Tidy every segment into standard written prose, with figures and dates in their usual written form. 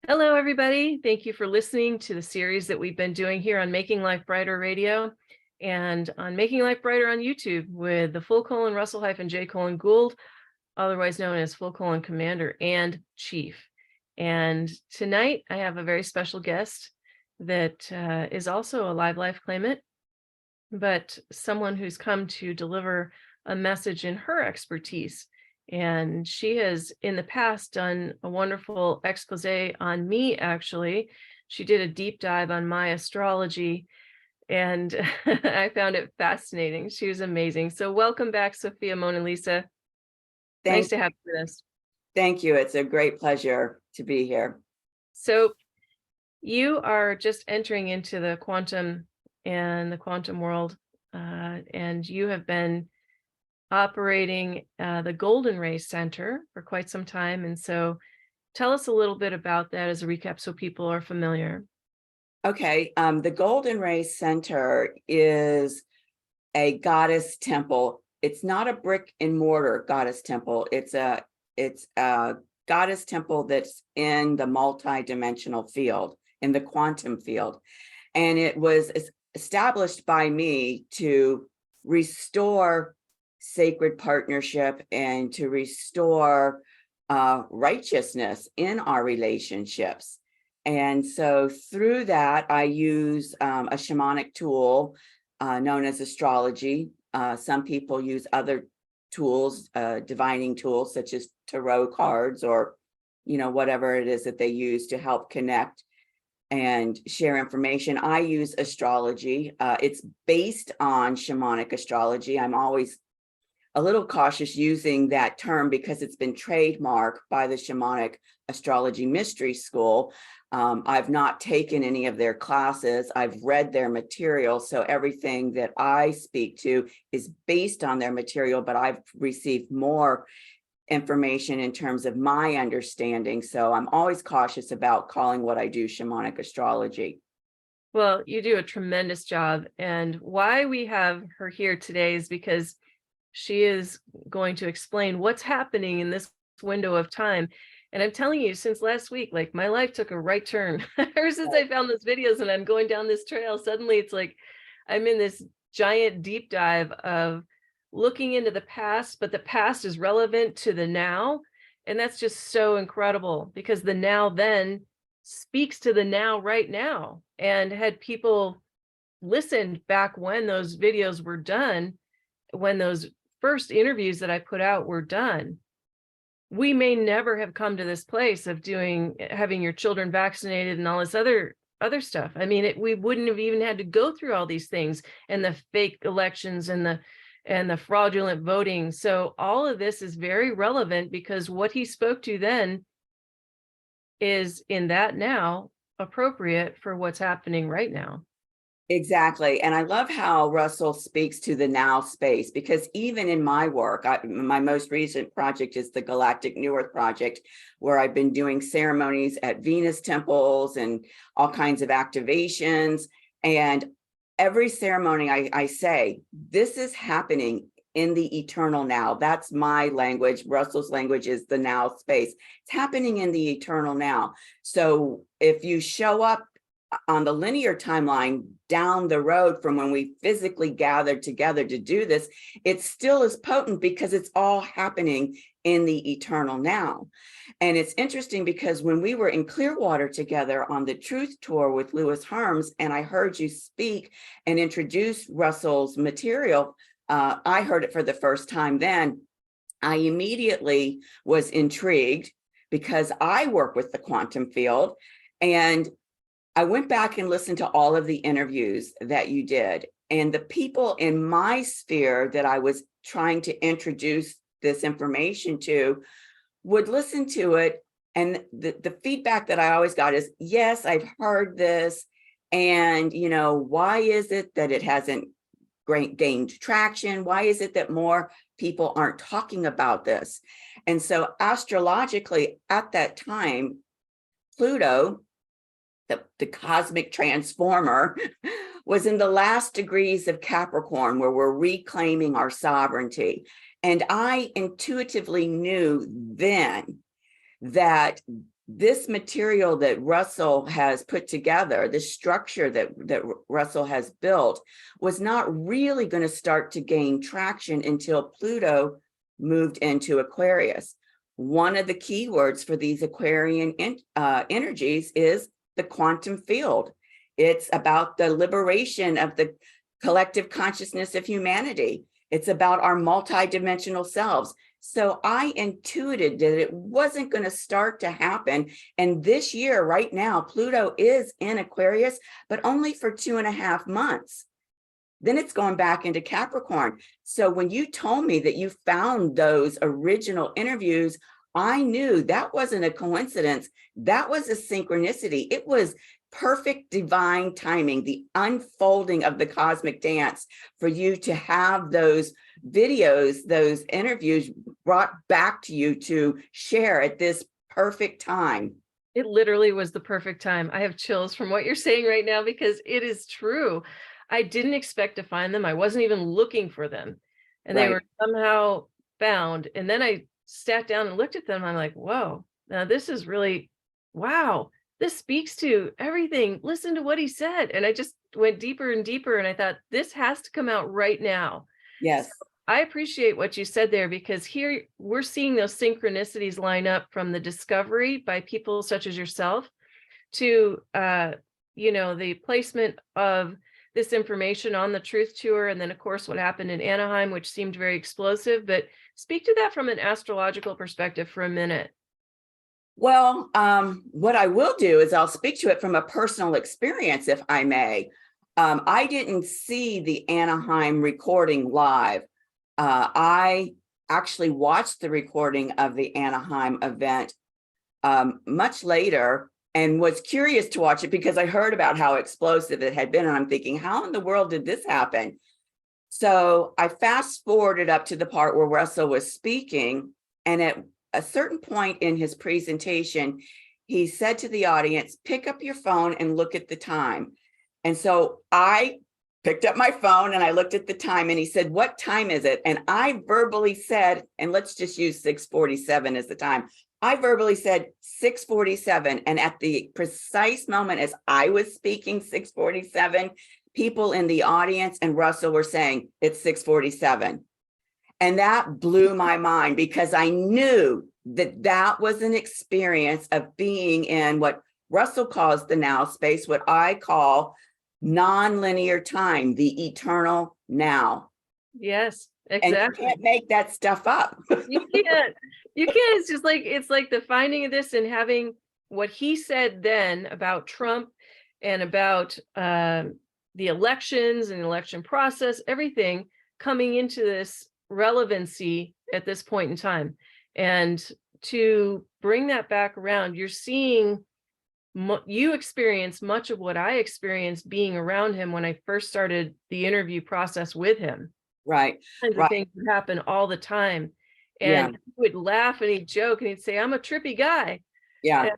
Hello, everybody. Thank you for listening to the series that we've been doing here on Making Life Brighter Radio and on Making Life Brighter on YouTube with the Russell-J. Gould, otherwise known as Commander and Chief. And tonight I have a very special guest that is also a live life claimant, but someone who's come to deliver a message in her expertise. And she has in the past done a wonderful expose on me, actually. She did a deep dive on my astrology, and I found it fascinating. She was amazing. So welcome back, Sofia Mona Lisa. Nice to have you with us. Thank you. It's a great pleasure to be here. So you are just entering into the quantum and the quantum world, and you have been operating the Golden Ray Center for quite some time. And so tell us a little bit about that as a recap so people are familiar. Okay. The Golden Ray Center is a goddess temple. It's not a brick and mortar goddess temple. It's a goddess temple that's in the multi-dimensional field, in the quantum field. And it was established by me to restore sacred partnership and to restore righteousness in our relationships. And so through that, I use a shamanic tool known as astrology. Some people use other tools, divining tools such as tarot cards or, whatever it is that they use to help connect and share information. I use astrology. It's based on shamanic astrology. I'm always a little cautious using that term because it's been trademarked by the Shamanic Astrology Mystery School. I've not taken any of their classes. I've read their material. So everything that I speak to is based on their material, but I've received more information in terms of my understanding. So I'm always cautious about calling what I do shamanic astrology. Well, you do a tremendous job. And why we have her here today is because she is going to explain what's happening in this window of time. And I'm telling you, since last week, like my life took a right turn. Ever since I found those videos and I'm going down this trail, suddenly it's like I'm in this giant deep dive of looking into the past, but the past is relevant to the now. And that's just so incredible because the now then speaks to the now right now. And had people listened back when those videos were done, when those first interviews that I put out were done, we may never have come to this place of having your children vaccinated and all this other stuff. I mean, we wouldn't have even had to go through all these things and the fake elections and the fraudulent voting. So all of this is very relevant because what he spoke to then is in that now appropriate for what's happening right now. Exactly. And I love how Russell speaks to the now space, because even in my work, my most recent project is the Galactic New Earth Project, where I've been doing ceremonies at Venus temples and all kinds of activations. And every ceremony I say, this is happening in the eternal now. That's my language. Russell's language is the now space. It's happening in the eternal now. So if you show up on the linear timeline down the road from when we physically gathered together to do this, it still is potent because it's all happening in the eternal now. And it's interesting because when we were in Clearwater together on the Truth Tour with Lewis Harms, and I heard you speak and introduce Russell's material, I heard it for the first time then. I immediately was intrigued because I work with the quantum field, and I went back and listened to all of the interviews that you did, and the people in my sphere that I was trying to introduce this information to would listen to it. And the feedback that I always got is, yes, I've heard this. And, why is it that it hasn't gained traction? Why is it that more people aren't talking about this? And so astrologically at that time, Pluto, the cosmic transformer, was in the last degrees of Capricorn, where we're reclaiming our sovereignty. And I intuitively knew then that this material that Russell has put together, this structure that Russell has built, was not really going to start to gain traction until Pluto moved into Aquarius. One of the keywords for these Aquarian energies is the quantum field. It's about the liberation of the collective consciousness of humanity. It's about our multidimensional selves. So I intuited that it wasn't going to start to happen. And this year, right now, Pluto is in Aquarius, but only for 2.5 months. Then it's going back into Capricorn. So when you told me that you found those original interviews, I knew that wasn't a coincidence. That was a synchronicity. It was perfect divine timing, the unfolding of the cosmic dance for you to have those videos, those interviews brought back to you to share at this perfect time. It literally was the perfect time. I have chills from what you're saying right now, because it is true. I didn't expect to find them. I wasn't even looking for them. And they were somehow found. And then I sat down and looked at them. I'm like, whoa, now this is really, wow, this speaks to everything. Listen to what he said. And I just went deeper and deeper. And I thought, this has to come out right now. Yes. So I appreciate what you said there, because here we're seeing those synchronicities line up from the discovery by people such as yourself to, the placement of this information on the truth tour. And then of course, what happened in Anaheim, which seemed very explosive, but speak to that from an astrological perspective for a minute. Well, what I will do is I'll speak to it from a personal experience, if I may. I didn't see the Anaheim recording live. I actually watched the recording of the Anaheim event much later, and was curious to watch it because I heard about how explosive it had been. And I'm thinking, how in the world did this happen? So I fast forwarded up to the part where Russell was speaking. And at a certain point in his presentation, he said to the audience, pick up your phone and look at the time. And so I picked up my phone and I looked at the time, and he said, what time is it? And I verbally said, and let's just use 6:47 as the time. I verbally said 6:47. And at the precise moment as I was speaking, 6:47, people in the audience and Russell were saying it's 6:47. And that blew my mind, because I knew that that was an experience of being in what Russell calls the now space, what I call non-linear time, the eternal now. Yes, exactly. And you can't make that stuff up. You can't. It's just like, it's like the finding of this and having what he said then about Trump and about the elections and the election process, everything coming into this relevancy at this point in time. And to bring that back around, you're seeing you experience much of what I experienced being around him when I first started the interview process with him. Right. Kinds of things would happen all the time. And he would laugh and he'd joke and he'd say, I'm a trippy guy. Yeah.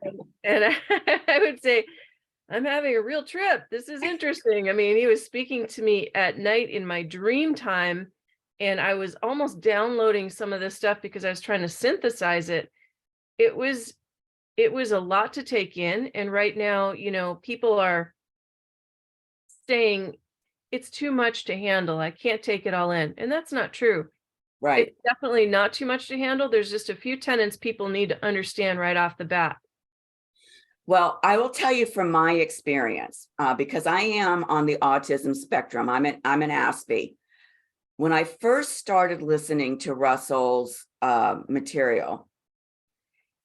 And I would say, I'm having a real trip. This is interesting. I mean, he was speaking to me at night in my dream time, and I was almost downloading some of this stuff because I was trying to synthesize it. It was a lot to take in. And right now, people are saying it's too much to handle. I can't take it all in. And that's not true. Right. It's definitely not too much to handle. There's just a few tenets people need to understand right off the bat. Well, I will tell you from my experience, because I am on the autism spectrum. I'm an Aspie. When I first started listening to Russell's material,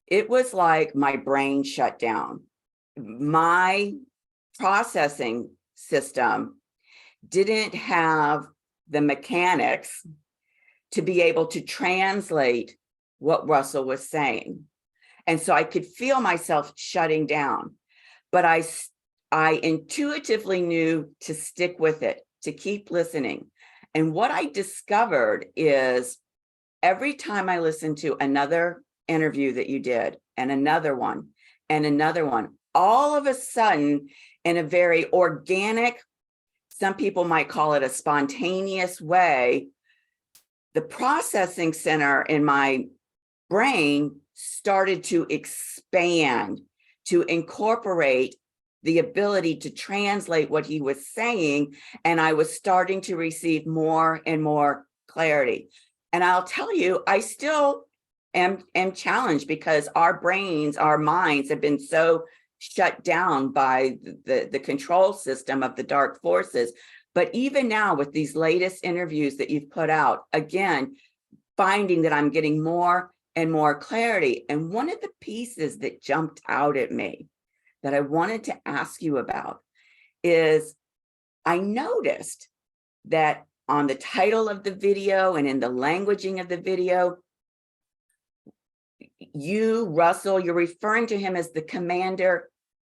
it was like my brain shut down. My processing system didn't have the mechanics to be able to translate what Russell was saying. And so I could feel myself shutting down, but I intuitively knew to stick with it, to keep listening. And what I discovered is every time I listened to another interview that you did, and another one, all of a sudden, in a very organic, some people might call it a spontaneous way, the processing center in my brain started to expand, to incorporate the ability to translate what he was saying. And I was starting to receive more and more clarity. And I'll tell you, I still am challenged because our brains, our minds have been so shut down by the control system of the dark forces. But even now with these latest interviews that you've put out, again, finding that I'm getting more and more clarity. And one of the pieces that jumped out at me that I wanted to ask you about is I noticed that on the title of the video and in the languaging of the video, you, Russell, you're referring to him as the commander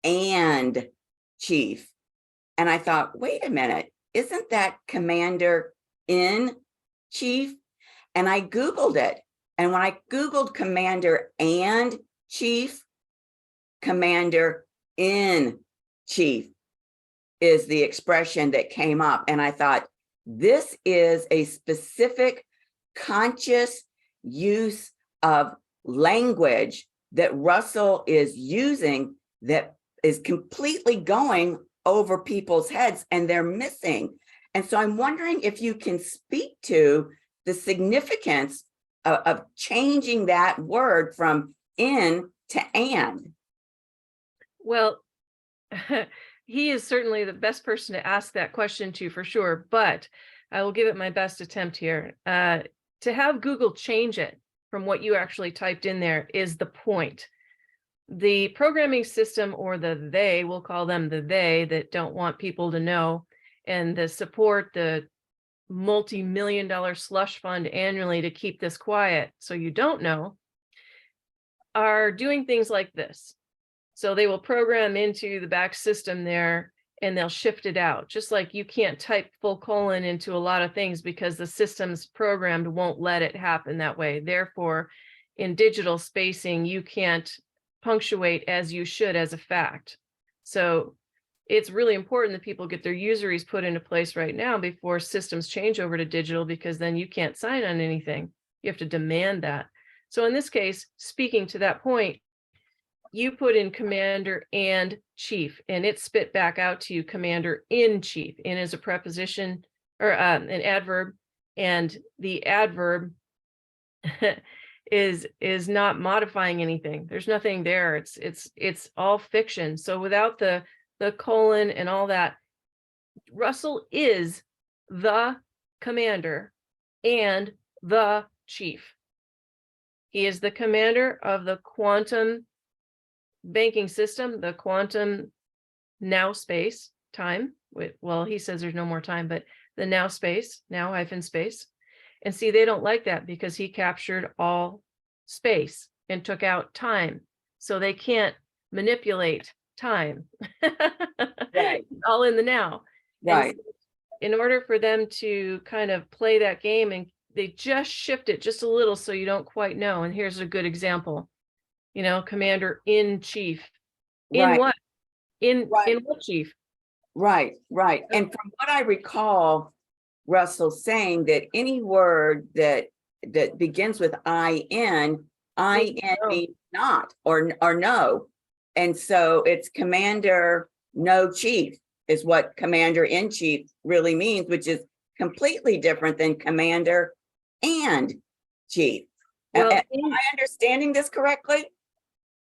and chief. And I thought, wait a minute, isn't that commander in chief? And I Googled it. And when I Googled commander and chief, commander in chief is the expression that came up. And I thought, this is a specific conscious use of language that Russell is using that is completely going over people's heads and they're missing. And so I'm wondering if you can speak to the significance of changing that word from in to and. Well, he is certainly the best person to ask that question to for sure, but I will give it my best attempt here. To have Google change it from what you actually typed in there is the point. The programming system, or they, we'll call them the they that don't want people to know, and the support, the multi-million-dollar slush fund annually to keep this quiet so you don't know, are doing things like this. So they will program into the back system there and they'll shift it out. Just like you can't type full colon into a lot of things because the system's programmed won't let it happen that way. Therefore, in digital spacing, you can't punctuate as you should as a fact. So it's really important that people get their usuries put into place right now before systems change over to digital, because then you can't sign on anything. You have to demand that. So in this case, speaking to that point, you put in commander and chief, and it spit back out to you commander in chief. In is a preposition or an adverb, and the adverb is not modifying anything. There's nothing there. It's all fiction. So without the colon and all that, Russell is the commander and the chief. He is the commander of the quantum banking system, the quantum now space time. Well, he says there's no more time, but the now space, now hyphen space. And see, they don't like that because he captured all space and took out time. So they can't manipulate time. Right. All in the now. Right. So in order for them to kind of play that game, and they just shift it just a little so you don't quite know. And here's a good example. You know, commander in chief. In Right. what? In Right. what chief? Right. And from what I recall, Russell saying that any word that begins with in means not or no. And so it's commander no chief is what commander in chief really means, which is completely different than commander and chief. Well, am I understanding this correctly?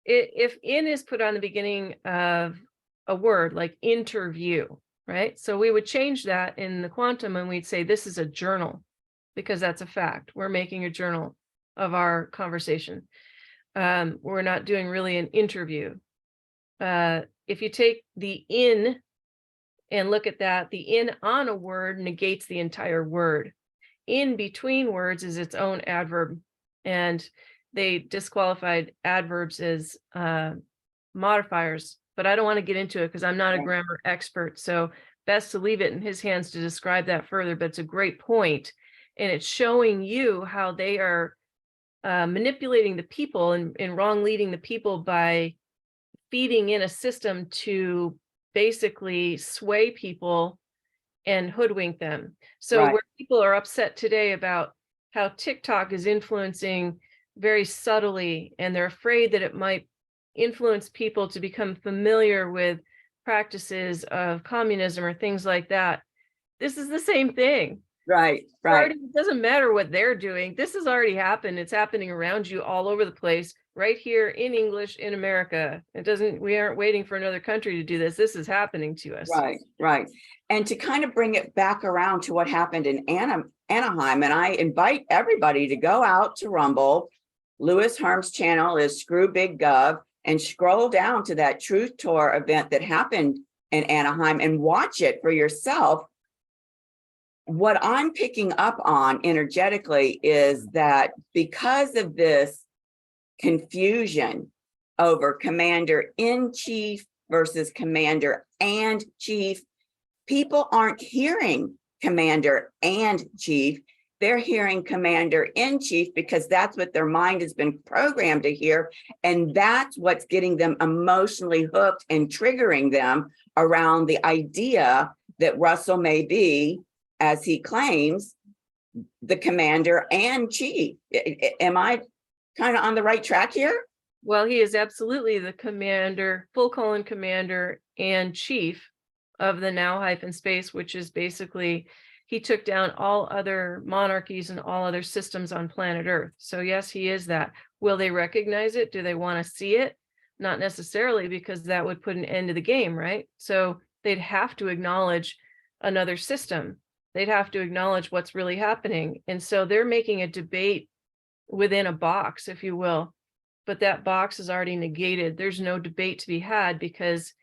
If in is put on the beginning of a word like interview, right? So we would change that in the quantum and we'd say this is a journal, because that's a fact. We're making a journal of our conversation. We're not doing really an interview. If you take the in and look at that, the in on a word negates the entire word. In between words is its own adverb, and they disqualified adverbs as modifiers, but I don't want to get into it because I'm not a grammar expert. So best to leave it in his hands to describe that further, but it's a great point. And it's showing you how they are manipulating the people and wrong leading the people by feeding in a system to basically sway people and hoodwink them. So where people are upset today about how TikTok is influencing very subtly, and they're afraid that it might influence people to become familiar with practices of communism or things like that. This is the same thing. Right, right, It doesn't matter what they're doing. This has already happened. It's happening around you all over the place, right here in English in America. We aren't waiting for another country to do this. This is happening to us. right, right. And to kind of bring it back around to what happened in Anaheim, and I invite everybody to go out to Rumble. Louis Herm's channel is Screw Big Gov, and scroll down to that Truth Tour event that happened in Anaheim and watch it for yourself. What I'm picking up on energetically is that because of this confusion over commander-in-chief versus commander-and-chief, people aren't hearing commander and chief. They're hearing commander-in-chief because that's what their mind has been programmed to hear. And that's what's getting them emotionally hooked and triggering them around the idea that Russell may be, as he claims, the commander and chief. Am I kind of on the right track here? Well, he is absolutely the commander, commander and chief of the now-space, which is basically, he took down all other monarchies and all other systems on planet Earth. So yes, he is that. Will they recognize it? Do they want to see it? Not necessarily, because that would put an end to the game, right? So they'd have to acknowledge another system. They'd have to acknowledge what's really happening. And so they're making a debate within a box, if you will, but that box is already negated. There's no debate to be had because,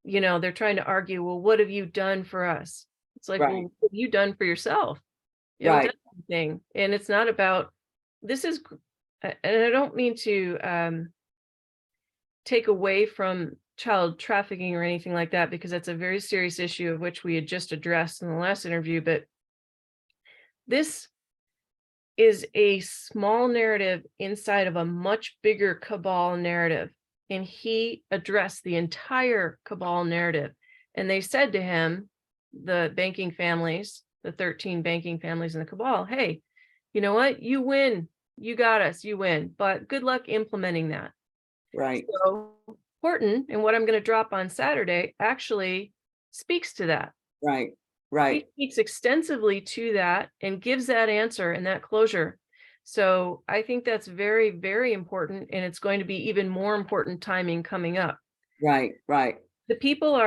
you know, they're trying to argue, well, what have you done for us? It's like, Right. well, what have you done for yourself? You haven't done anything. And it's not about, this is, and I don't mean to take away from child trafficking or anything like that, because that's a very serious issue of which we had just addressed in the last interview. But this is a small narrative inside of a much bigger cabal narrative. And he addressed the entire cabal narrative. And they said to him, the banking families, the 13 banking families in the cabal, hey, you know what? You win. You got us. You win. But good luck implementing that. Right. So Horton, and what I'm going to drop on Saturday, actually speaks to that. Right. Right. He speaks extensively to that and gives that answer and that closure. So I think that's very, very important. And it's going to be even more important timing coming up. Right. Right. The people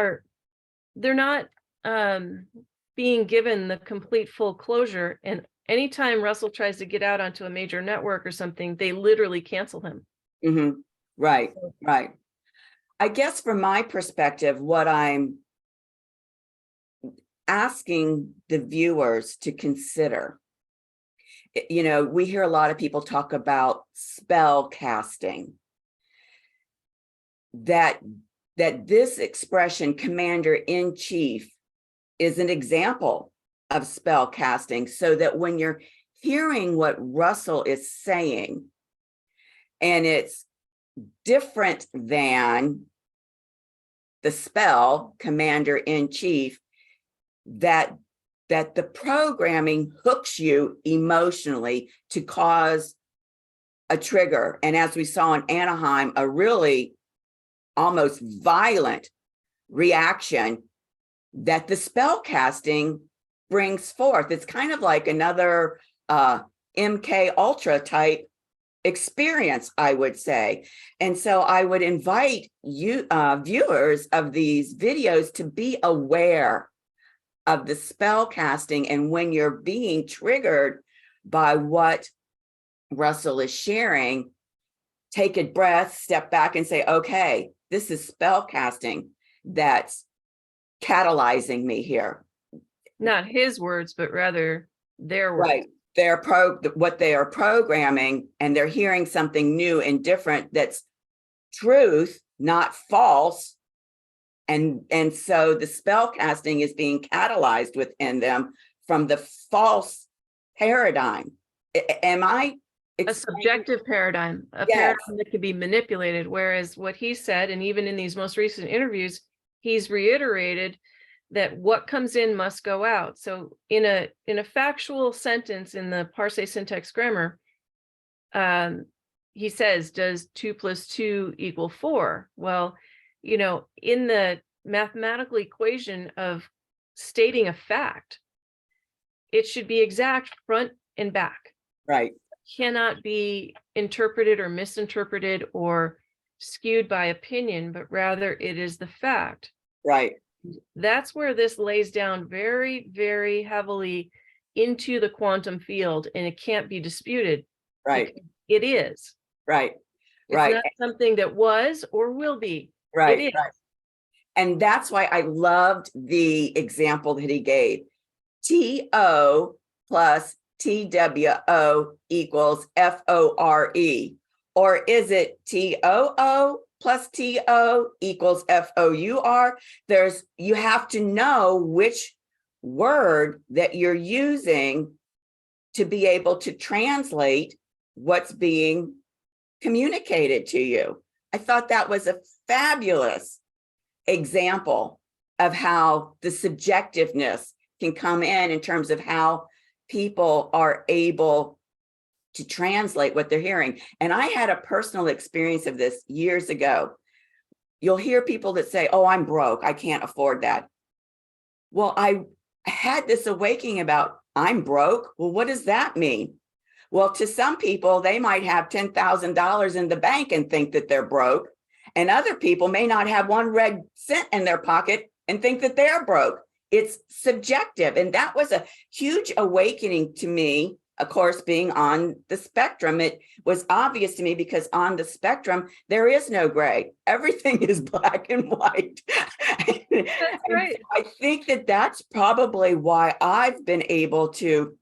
they're not being given the complete full closure. And anytime Russell tries to get out onto a major network or something, they literally cancel him. Mm-hmm. Right. Right. I guess from my perspective, what I'm asking the viewers to consider, you know, we hear a lot of people talk about spell casting, that this expression commander-in-chief is an example of spell casting, so that when you're hearing what Russell is saying and it's different than the spell commander-in-chief, that the programming hooks you emotionally to cause a trigger. And as we saw in Anaheim, a really almost violent reaction that the spell casting brings forth. It's kind of like another MK Ultra type experience, I would say. And so I would invite you viewers of these videos to be aware of the spell casting, and when you're being triggered by what Russell is sharing, take a breath, step back and say, okay, this is spell casting that's catalyzing me here. Not his words, but rather their words. Right. What they are programming, and they're hearing something new and different that's truth, not false. And so the spell casting is being catalyzed within them from the false paradigm. Am I a subjective paradigm, a paradigm that could be manipulated? Whereas what he said, and even in these most recent interviews, he's reiterated that what comes in must go out. So in a factual sentence in the Parse syntax grammar, he says, does 2 + 2 = 4? Well, in the mathematical equation of stating a fact, it should be exact front and back. Right. Cannot be interpreted or misinterpreted or skewed by opinion, but rather it is the fact. Right. That's where this lays down very, very heavily into the quantum field, and it can't be disputed. Right. It is. Right. It's Right. not something that was or will be. Right. It is. Right. And that's why I loved the example that he gave. TO plus TWO equals FORE. Or is it TOO plus TO equals FOUR? You have to know which word that you're using to be able to translate what's being communicated to you. I thought that was a fabulous example of how the subjectiveness can come in terms of how people are able to translate what they're hearing. And I had a personal experience of this years ago. You'll hear people that say, oh, I'm broke, I can't afford that. Well, I had this awakening about, I'm broke. Well, what does that mean? Well, to some people, they might have $10,000 in the bank and think that they're broke. And other people may not have one red cent in their pocket and think that they're broke. It's subjective. And that was a huge awakening to me. Of course, being on the spectrum, it was obvious to me because on the spectrum, there is no gray. Everything is black and white. That's right. I think that that's probably why I've been able to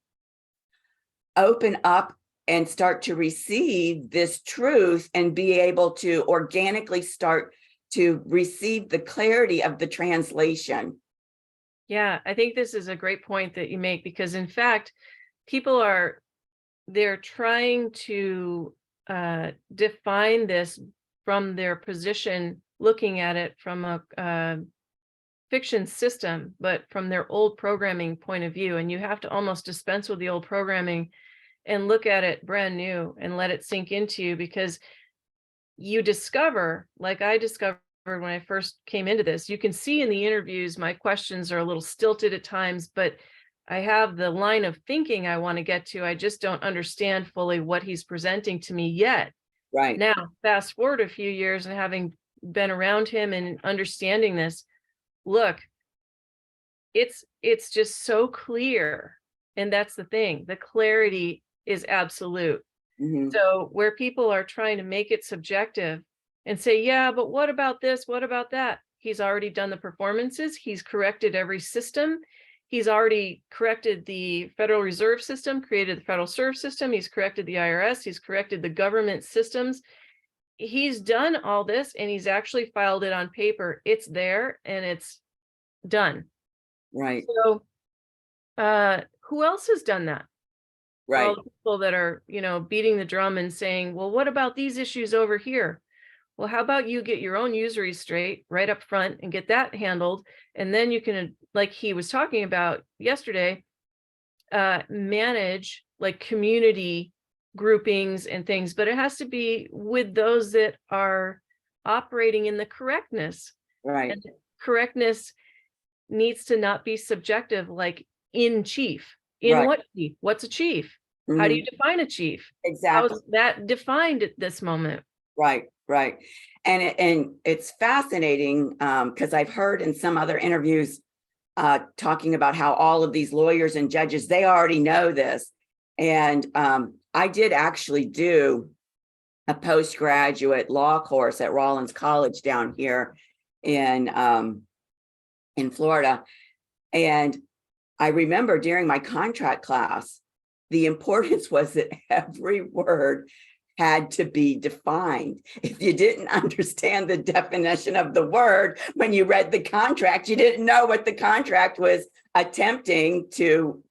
open up and start to receive this truth and be able to organically start to receive the clarity of the translation. Yeah, I think this is a great point that you make, because in fact, people they're trying to define this from their position, looking at it from a fiction system, but from their old programming point of view. And you have to almost dispense with the old programming and look at it brand new and let it sink into you, because you discover, like I discovered when I first came into this, you can see in the interviews, my questions are a little stilted at times, but I have the line of thinking I want to get to. I just don't understand fully what he's presenting to me yet. Right. Now, fast forward a few years and having been around him and understanding this, look, it's just so clear. And that's the thing. The clarity is absolute. Mm-hmm. So where people are trying to make it subjective and say, yeah, but what about this? What about that? He's already done the performances. He's corrected every system. He's already corrected the Federal Reserve System, created the Federal Reserve System. He's corrected the IRS. He's corrected the government systems. He's done all this, and he's actually filed it on paper. It's there and it's done. Right. So who else has done that? Right. All the people that are, beating the drum and saying, well, what about these issues over here? Well, how about you get your own usury straight right up front and get that handled? And then you can, like he was talking about yesterday, manage like community groupings and things, but it has to be with those that are operating in the correctness. Right. And correctness needs to not be subjective, like in chief. In Right. what chief? What's a chief? Mm-hmm. How do you define a chief? Exactly. How is that defined at this moment? Right, right. And it's fascinating because I've heard in some other interviews talking about how all of these lawyers and judges, they already know this. And I did actually do a postgraduate law course at Rollins College down here in Florida. And I remember during my contract class, the importance was that every word had to be defined. If you didn't understand the definition of the word when you read the contract, you didn't know what the contract was attempting to,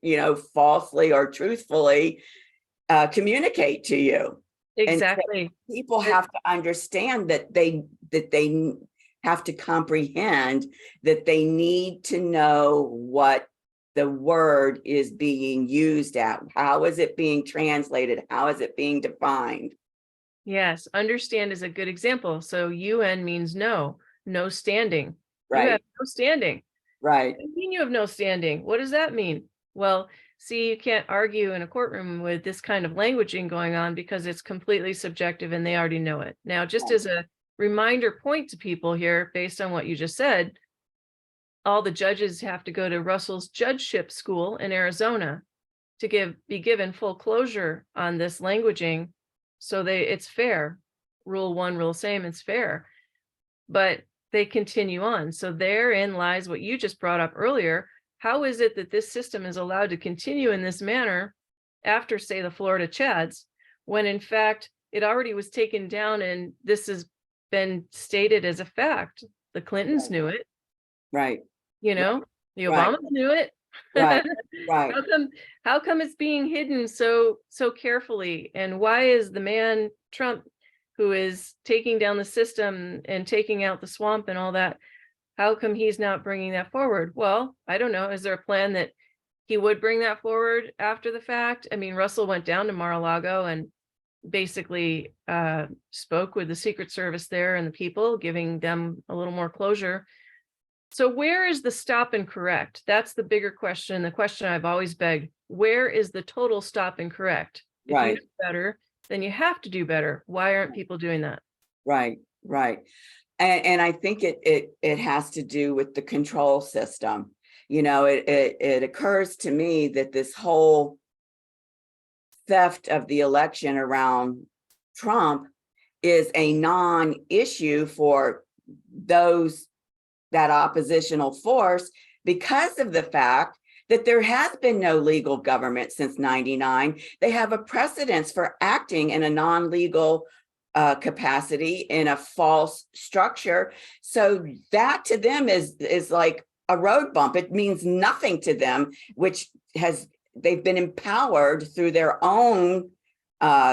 falsely or truthfully communicate to you. Exactly. And so people have to understand that they have to comprehend that they need to know what the word is being used at. How is it being translated? How is it being defined? Yes, understand is a good example. So UN means no, no standing. You have Right, no standing. right, What do you mean you have no standing? What does that mean? Well, see, you can't argue in a courtroom with this kind of languaging going on because it's completely subjective and they already know it. Now, just right, as a reminder point to people here, based on what you just said, all the judges have to go to Russell's judgeship school in Arizona to be given full closure on this languaging, so it's fair. Rule one, rule same, it's fair. But they continue on. So therein lies what you just brought up earlier. How is it that this system is allowed to continue in this manner after, say, the Florida Chads, when in fact it already was taken down and this has been stated as a fact? The Clintons knew it, right, you know, the right, Obamas knew it. right, right, How come it's being hidden so carefully? And why is the man Trump, who is taking down the system and taking out the swamp and all that, how come he's not bringing that forward? Well, I don't know. Is there a plan that he would bring that forward after the fact? I mean, Russell went down to Mar-a-Lago and basically spoke with the Secret Service there and the people, giving them a little more closure. So where is the stop and correct? That's the bigger question, the question I've always begged. Where is the total stop and correct? If you right, know better, then you have to do better. Why aren't people doing that? right, right. And I think it has to do with the control system. You know, it occurs to me that this whole theft of the election around Trump is a non-issue for that oppositional force, because of the fact that there has been no legal government since 99. They have a precedence for acting in a non-legal capacity in a false structure. So that to them is like a road bump. It means nothing to them, which they've been empowered through their own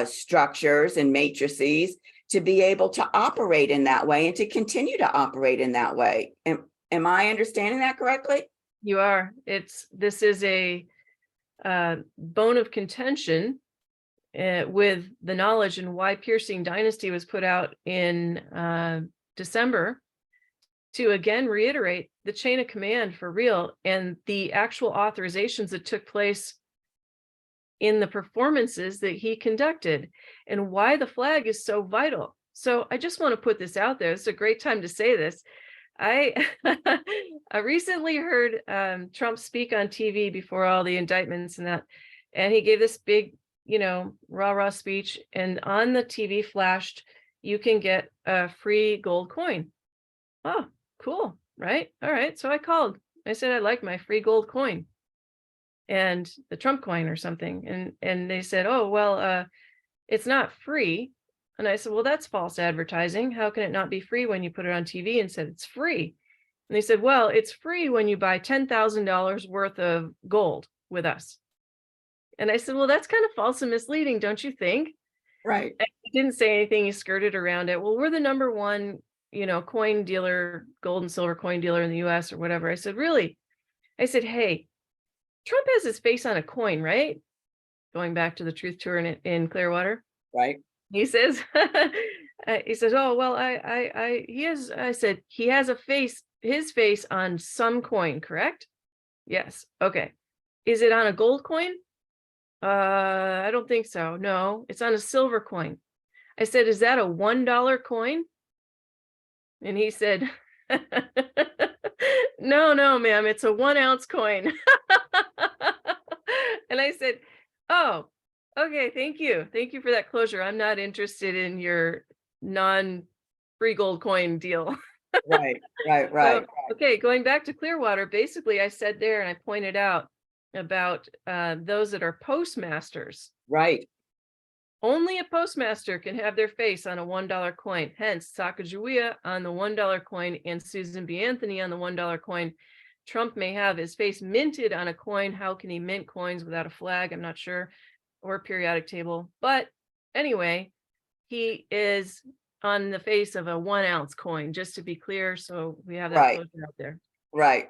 structures and matrices to be able to operate in that way and to continue to operate in that way. Am I understanding that correctly? You are. This is a bone of contention with the knowledge, and why Piercing Dynasty was put out in December, to again reiterate the chain of command for real and the actual authorizations that took place in the performances that he conducted, and why the flag is so vital. So I just want to put this out there. It's a great time to say this. I I recently heard Trump speak on TV before all the indictments and that, and he gave this big, rah-rah speech, and on the TV flashed, you can get a free gold coin. Oh, cool, right? All right. So I called. I said, I'd like my free gold coin and the Trump coin or something. And they said, oh, well, it's not free. And I said, well, that's false advertising. How can it not be free when you put it on TV and said it's free? And they said, well, it's free when you buy $10,000 worth of gold with us. And I said, well, that's kind of false and misleading, don't you think? Right. And he didn't say anything. He skirted around it. Well, we're the number one, coin dealer, gold and silver coin dealer in the US or whatever. I said, really? I said, hey, Trump has his face on a coin, right? Going back to the truth tour in Clearwater. Right. He says, he says, oh, well, I said, he has his face on some coin, correct? Yes. Okay. Is it on a gold coin? I don't think so. No, it's on a silver coin. I said, is that a $1 coin? And he said, no, ma'am, it's a 1 ounce coin. And I said, oh, okay, thank you. Thank you for that closure. I'm not interested in your non-free gold coin deal. Right. So, okay, going back to Clearwater, basically I said there, and I pointed out about those that are postmasters. Right. Only a postmaster can have their face on a $1 coin. Hence, Sacagawea on the $1 coin and Susan B. Anthony on the $1 coin. Trump may have his face minted on a coin. How can he mint coins without a flag? I'm not sure. Or a periodic table. But anyway, he is on the face of a 1 ounce coin, just to be clear. So we have that closure out there. Right.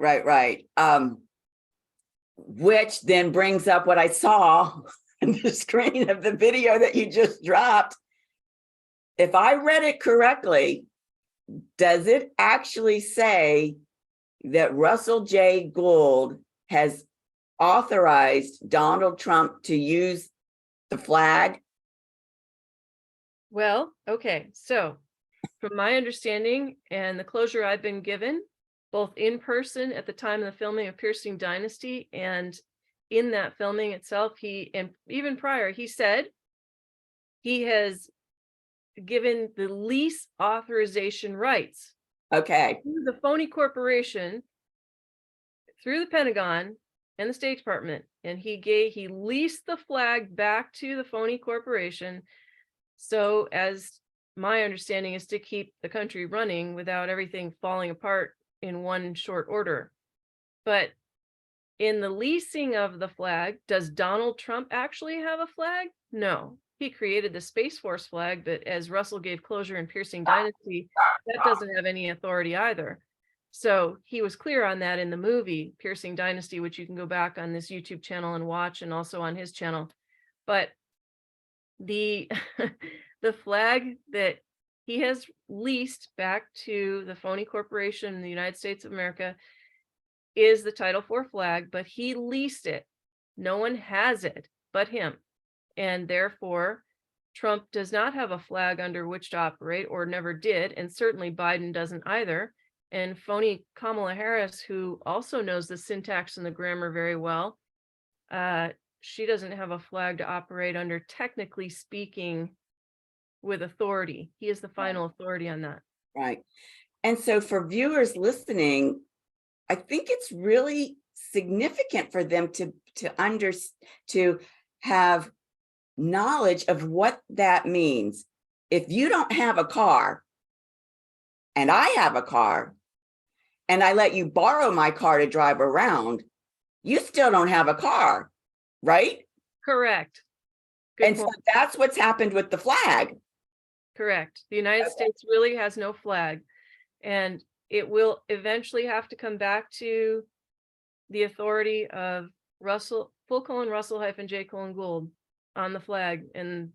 Which then brings up what I saw on the screen of the video that you just dropped. if I read it correctly, does it actually say that Russell J. Gould has authorized Donald Trump to use the flag? Well, okay. So from my understanding and the closure I've been given, both in person at the time of the filming of Piercing Dynasty and in that filming itself, and even prior, he said he has given the lease authorization rights Okay. to the phony corporation through the Pentagon and the State Department, and he leased the flag back to the phony corporation. So, as my understanding is, to keep the country running without everything falling apart in one short order. But in the leasing of the flag, does Donald Trump actually have a flag? No. He created the Space Force flag, but as Russell gave closure in Piercing Dynasty, that doesn't have any authority either. So he was clear on that in the movie Piercing Dynasty, which you can go back on this YouTube channel and watch, and also on his channel. But the the flag that he has leased back to the phony corporation in the United States of America is the Title IV flag, but he leased it. No one has it but him. And therefore, Trump does not have a flag under which to operate, or never did, and certainly Biden doesn't either. And phony Kamala Harris, who also knows the syntax and the grammar very well, she doesn't have a flag to operate under, technically speaking, with authority. He is the final authority on that. Right. And so for viewers listening, I think it's really significant for them to have knowledge of what that means. If you don't have a car and I have a car and I let you borrow my car to drive around, you still don't have a car, right? Correct. Good And point. so that's what's happened with the flag. Correct. The United Okay. States really has no flag, and it will eventually have to come back to the authority of Russell J. Gould on the flag, and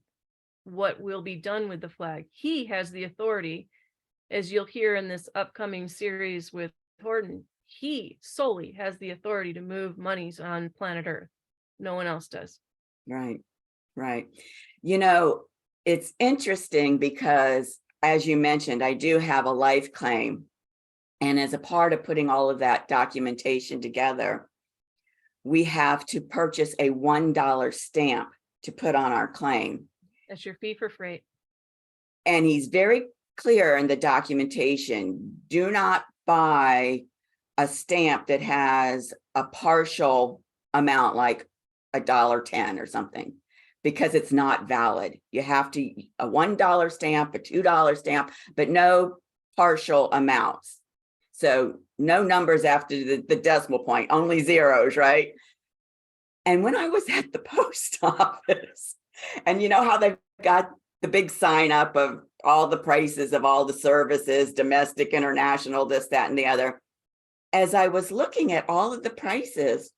what will be done with the flag. He has the authority, as you'll hear in this upcoming series with Horton. He solely has the authority to move monies on planet Earth. No one else does. Right, right. You know, it's interesting because, as you mentioned, I do have a life claim. And as a part of putting all of that documentation together, we have to purchase a $1 stamp to put on our claim. That's your fee for freight. And he's very clear in the documentation, do not buy a stamp that has a partial amount, like $1.10 or something, because it's not valid. You have to a $1 stamp, a $2 stamp, but no partial amounts. So no numbers after the decimal point, only zeros, right? And when I was at the post office, and you know how they've got the big sign up of all the prices of all the services, domestic, international, this, that, and the other. As I was looking at all of the prices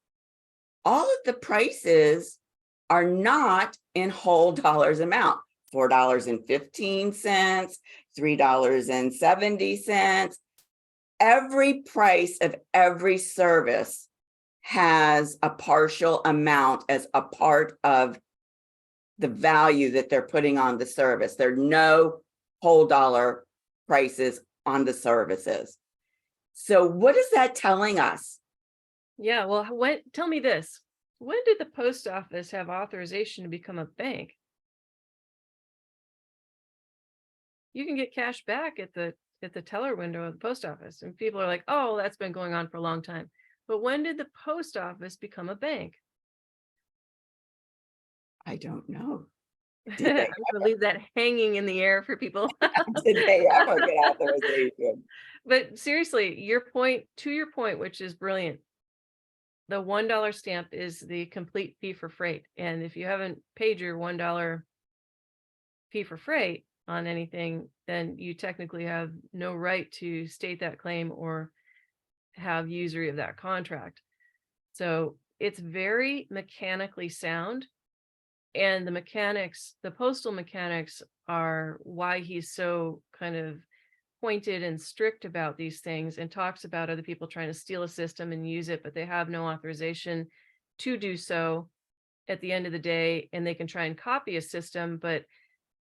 are not in whole dollars amount. $4.15, $3.70. Every price of every service has a partial amount as a part of the value that they're putting on the service. There are no whole dollar prices on the services. So what is that telling us? Yeah, well, tell me this. When did the post office have authorization to become a bank? You can get cash back at the teller window of the post office, and people are like, "Oh, that's been going on for a long time." But when did the post office become a bank? I don't know. I'm going to leave that hanging in the air for people. Did they ever get authorization? But seriously, your point, which is brilliant. The $1 stamp is the complete fee for freight. And if you haven't paid your $1 fee for freight on anything, then you technically have no right to state that claim or have usury of that contract. So it's very mechanically sound. And the postal mechanics are why he's so kind of pointed and strict about these things, and talks about other people trying to steal a system and use it, but they have no authorization to do so at the end of the day, and they can try and copy a system, but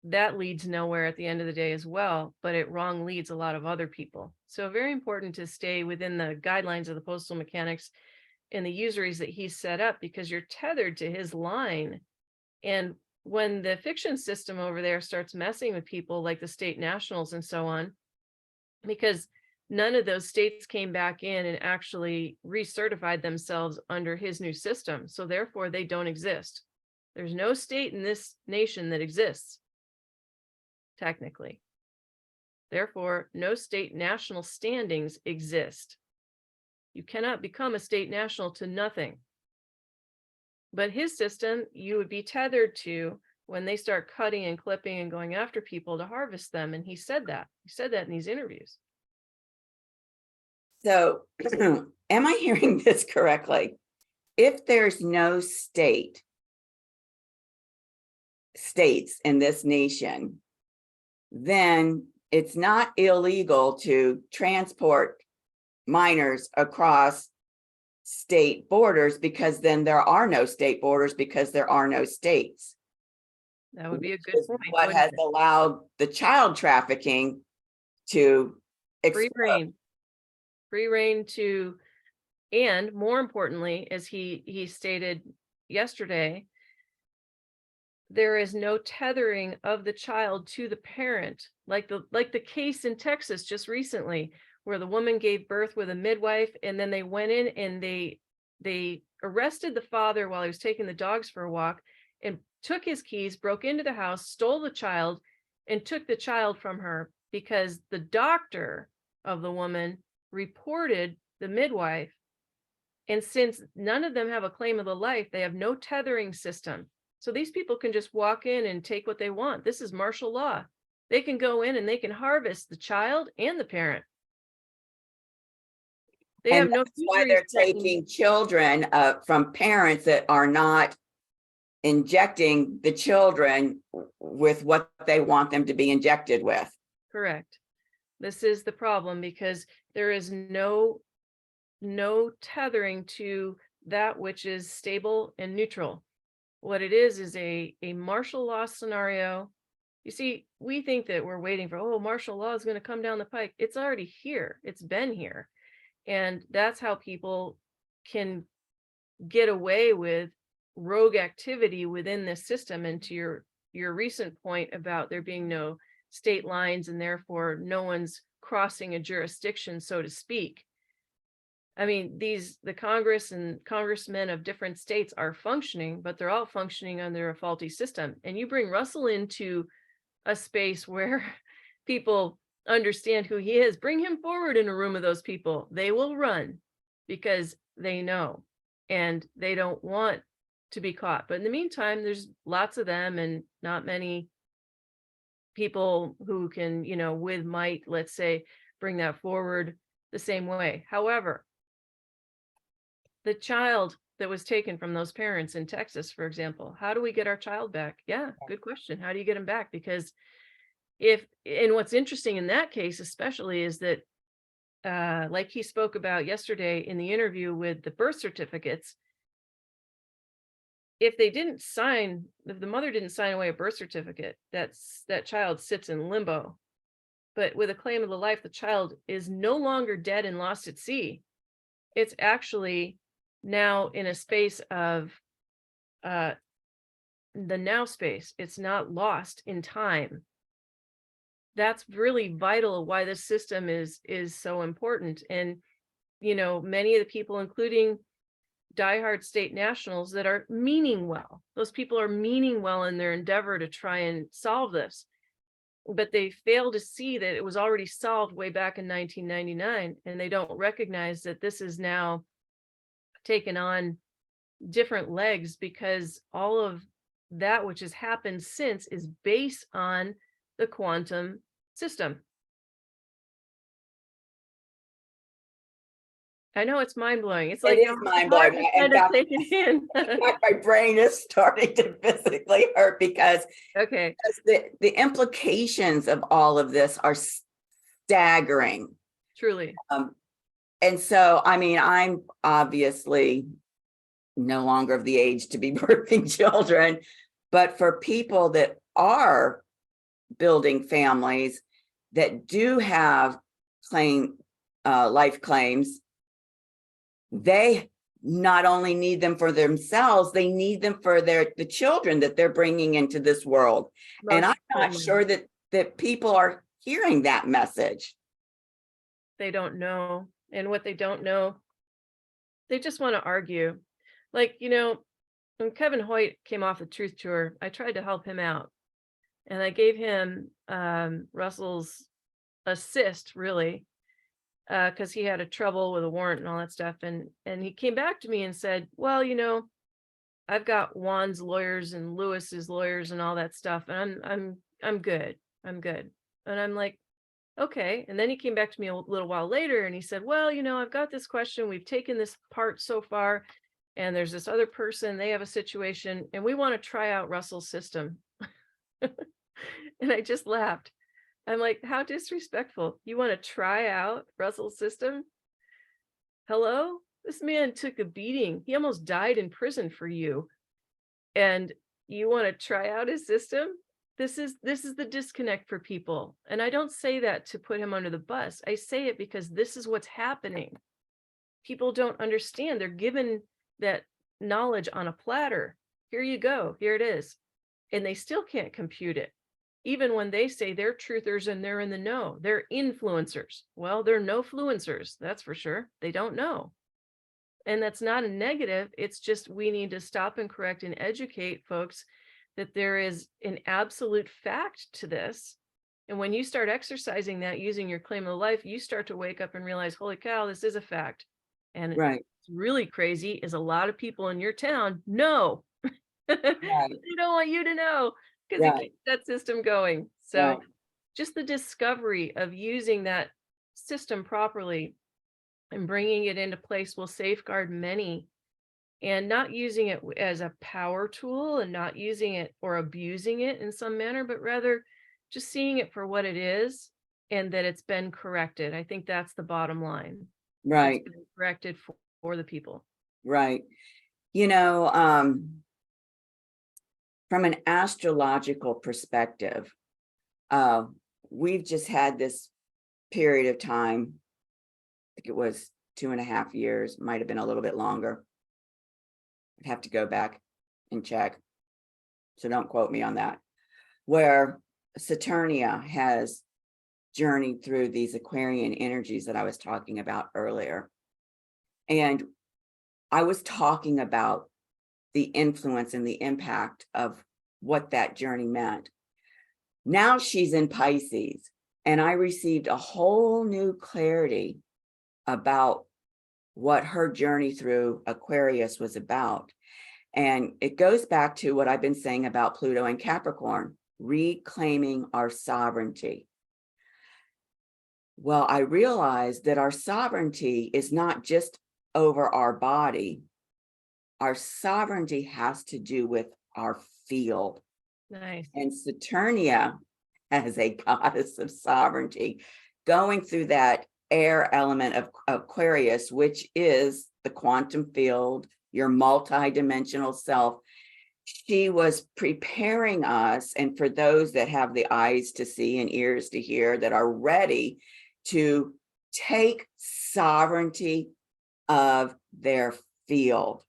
that leads nowhere at the end of the day as well, but it wrong leads a lot of other people. So very important to stay within the guidelines of the postal mechanics and the usuries that he's set up, because you're tethered to his line. And when the fiction system over there starts messing with people like the state nationals and so on, because none of those states came back in and actually recertified themselves under his new system, so therefore they don't exist. There's no state in this nation that exists, technically. Therefore, no state national standings exist. You cannot become a state national to nothing. But his system, you would be tethered to when they start cutting and clipping and going after people to harvest them. And he said that. He said that in these interviews. So am I hearing this correctly? If there's no states in this nation, then it's not illegal to transport minors across state borders, because then there are no state borders, because there are no states. That would be a good point. What has allowed the child trafficking to explode. Free reign to, and more importantly, as he stated yesterday, there is no tethering of the child to the parent, like the case in Texas just recently, where the woman gave birth with a midwife, and then they went in and they arrested the father while he was taking the dogs for a walk, and took his keys, broke into the house, stole the child, and took the child from her, because the doctor of the woman reported the midwife. And since none of them have a claim of the life, they have no tethering system. So these people can just walk in and take what they want. This is martial law. They can go in and they can harvest the child and the parent. They have no. That's why they're taking children from parents that are not injecting the children with what they want them to be injected with. Correct. This is the problem, because there is no tethering to that which is stable and neutral. What it is a martial law scenario. You see, we think that we're waiting for, oh, martial law is going to come down the pike. It's already here. It's been here. And that's how people can get away with rogue activity within this system. And to your recent point about there being no state lines and therefore no one's crossing a jurisdiction, so to speak. I mean, the Congress and congressmen of different states are functioning, but they're all functioning under a faulty system. And you bring Russell into a space where people understand who he is, bring him forward in a room of those people. They will run because they know, and they don't want to be caught. But in the meantime, there's lots of them and not many people who can, with might, let's say, bring that forward the same way. However, the child that was taken from those parents in Texas, for example, how do we get our child back? Yeah, good question. How do you get him back? Because and what's interesting in that case, especially, is that, like he spoke about yesterday in the interview with the birth certificates, if the mother didn't sign away a birth certificate, that child sits in limbo. But with a claim of the life, the child is no longer dead and lost at sea. It's actually now in a space of the now space. It's not lost in time. That's really vital why this system is so important. And, many of the people, including diehard state nationals, that are meaning well, those people are meaning well in their endeavor to try and solve this, but they fail to see that it was already solved way back in 1999. And they don't recognize that this is now taken on different legs, because all of that which has happened since is based on the quantum system. I know it's mind blowing. It's It like is mind hard blowing. to In kind of fact, take it in. my brain is starting to physically hurt because Okay, the implications of all of this are staggering. truly. And so, I mean, I'm obviously no longer of the age to be birthing children, but for people that are building families that do have life claims, they not only need them for themselves, they need them for the children that they're bringing into this world. And Most I'm not certainly. sure that people are hearing that message. They don't know. And what they don't know, they just want to argue. Like, when Kevin Hoyt came off the Truth Tour, I tried to help him out. And I gave him Russell's assist, really, because he had a trouble with a warrant and all that stuff. And he came back to me and said, well, I've got Juan's lawyers and Lewis's lawyers and all that stuff, and I'm good. I'm good. And I'm like, okay. And then he came back to me a little while later and he said, well, I've got this question. We've taken this part so far, and there's this other person, they have a situation, and we want to try out Russell's system. And I just laughed. I'm like, how disrespectful. You want to try out Russell's system? Hello? This man took a beating. He almost died in prison for you. And you want to try out his system? This is the disconnect for people. And I don't say that to put him under the bus. I say it because this is what's happening. People don't understand. They're given that knowledge on a platter. Here you go. Here it is. And they still can't compute it. Even when they say they're truthers and they're in the know, they're influencers. Well, they're no fluencers, that's for sure. They don't know. And that's not a negative. It's just we need to stop and correct and educate folks that there is an absolute fact to this. And when you start exercising that using your claim of life, you start to wake up and realize, holy cow, this is a fact. And Right. what's really crazy is a lot of people in your town know. Right. They don't want you to know, because it keeps that system going. So just the discovery of using that system properly and bringing it into place will safeguard many, and not using it as a power tool and not using it or abusing it in some manner, but rather just seeing it for what it is and that it's been corrected. I think that's the bottom line. Right. It's been corrected for the people. Right. From an astrological perspective, we've just had this period of time, I think it was 2.5 years, might have been a little bit longer. I'd have to go back and check, so don't quote me on that, where Saturnia has journeyed through these Aquarian energies that I was talking about earlier. And I was talking about the influence and the impact of what that journey meant. Now she's in Pisces, and I received a whole new clarity about what her journey through Aquarius was about. And it goes back to what I've been saying about Pluto and Capricorn, reclaiming our sovereignty. Well, I realized that our sovereignty is not just over our body. Our sovereignty has to do with our field. Nice. And Saturnia, as a goddess of sovereignty, going through that air element of Aquarius, which is the quantum field, your multidimensional self, she was preparing us, and for those that have the eyes to see and ears to hear, that are ready to take sovereignty of their field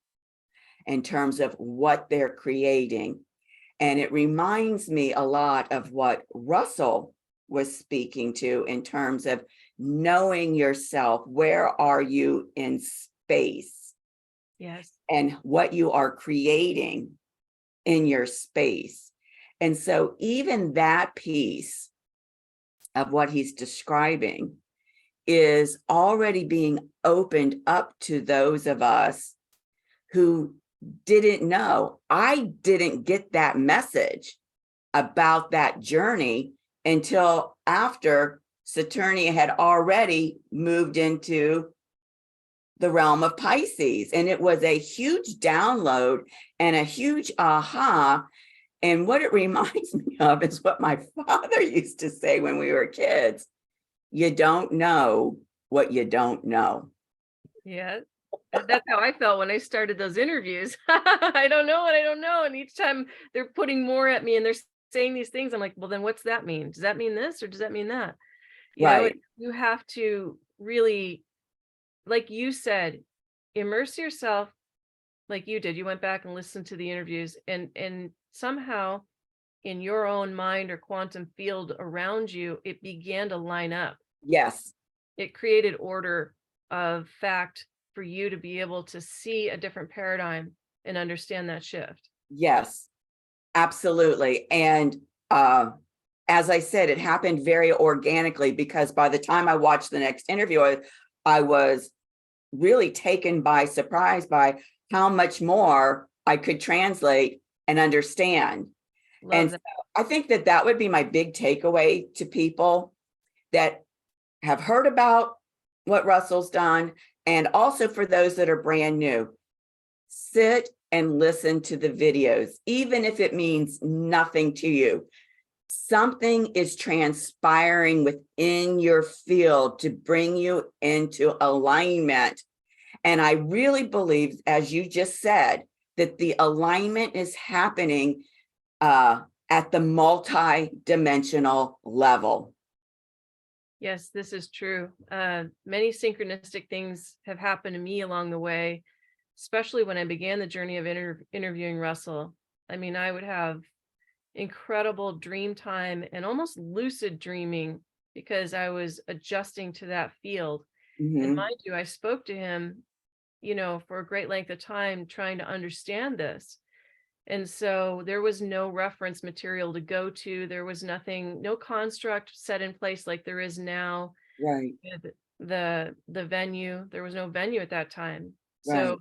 in terms of what they're creating. And it reminds me a lot of what Russell was speaking to in terms of knowing yourself. Where are you in space? Yes. And what you are creating in your space. And so even that piece of what he's describing is already being opened up to those of us who didn't know. I didn't get that message about that journey until after Saturnia had already moved into the realm of Pisces. And it was a huge download and a huge aha. And what it reminds me of is what my father used to say when we were kids. You don't know what you don't know. Yeah. That's how I felt when I started those interviews. I don't know what I don't know. And each time they're putting more at me and they're saying these things, I'm like, well, then what's that mean? Does that mean this or does that mean that? You know, Right. you have to really, like you said, immerse yourself like you did. You went back and listened to the interviews and somehow in your own mind or quantum field around you, it began to line up. Yes. It created order of fact for you to be able to see a different paradigm and understand that shift. Yes. Absolutely. And as I said, it happened very organically because by the time I watched the next interview, I was really taken by surprise by how much more I could translate and understand. Love And that. so I think that that would be my big takeaway to people that have heard about what Russell's done. And also for those that are brand new, sit and listen to the videos, even if it means nothing to you. Something is transpiring within your field to bring you into alignment. And I really believe, as you just said, that the alignment is happening at the multi-dimensional level. Yes, this is true. Many synchronistic things have happened to me along the way, especially when I began the journey of interviewing Russell. I mean, I would have incredible dream time and almost lucid dreaming because I was adjusting to that field. And mind you, I spoke to him, you know, for a great length of time trying to understand this. And so there was no reference material to go to. There was nothing, no construct set in place like there is now. Right. With the venue, there was no venue at that time. Right. So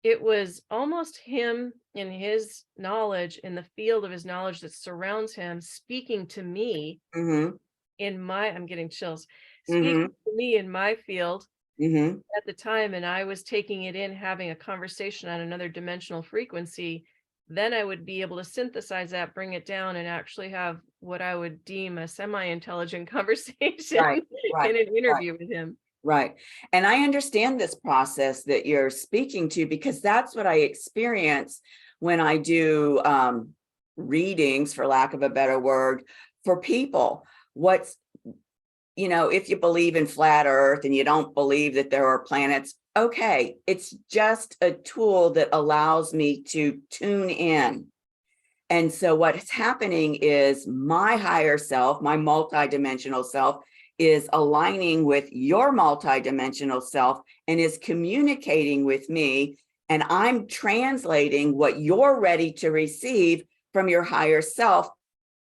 it was almost him in his knowledge, in the field of his knowledge that surrounds him, speaking to me in my, I'm getting chills, speaking to me in my field at the time. And I was taking it in, having a conversation on another dimensional frequency. Then I would be able to synthesize that, bring it down, and actually have what I would deem a semi-intelligent conversation Right. Right. in an interview with him. Right. And I understand this process that you're speaking to because that's what I experience when I do readings, for lack of a better word, for people. What's, you know, if you believe in flat Earth and you don't believe that there are planets, okay, it's just a tool that allows me to tune in. And so what's happening is my higher self, my multidimensional self, is aligning with your multidimensional self and is communicating with me. And I'm translating what you're ready to receive from your higher self.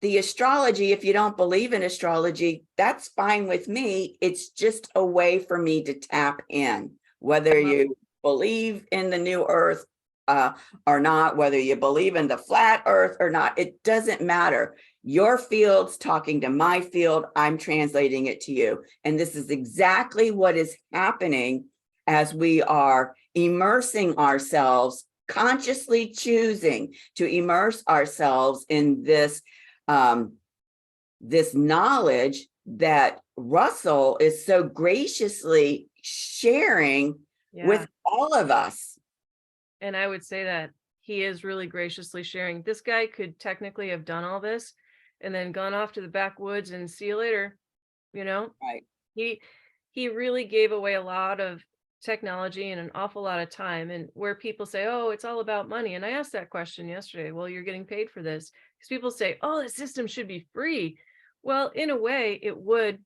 The astrology, if you don't believe in astrology, that's fine with me. It's just a way for me to tap in, whether you believe in the new earth or not, whether you believe in the flat earth or not, it doesn't matter. Your field's talking to my field, I'm translating it to you. And this is exactly what is happening as we are immersing ourselves, consciously choosing to immerse ourselves in this this knowledge that Russell is so graciously sharing with all of us. And I would say that he is really graciously sharing. This guy could technically have done all this and then gone off to the backwoods and see you later, you know? Right. He really gave away a lot of technology and an awful lot of time. And where people say, oh, it's all about money. And I asked that question yesterday. Well, you're getting paid for this. Because people say, oh, the system should be free. Well, in a way, it would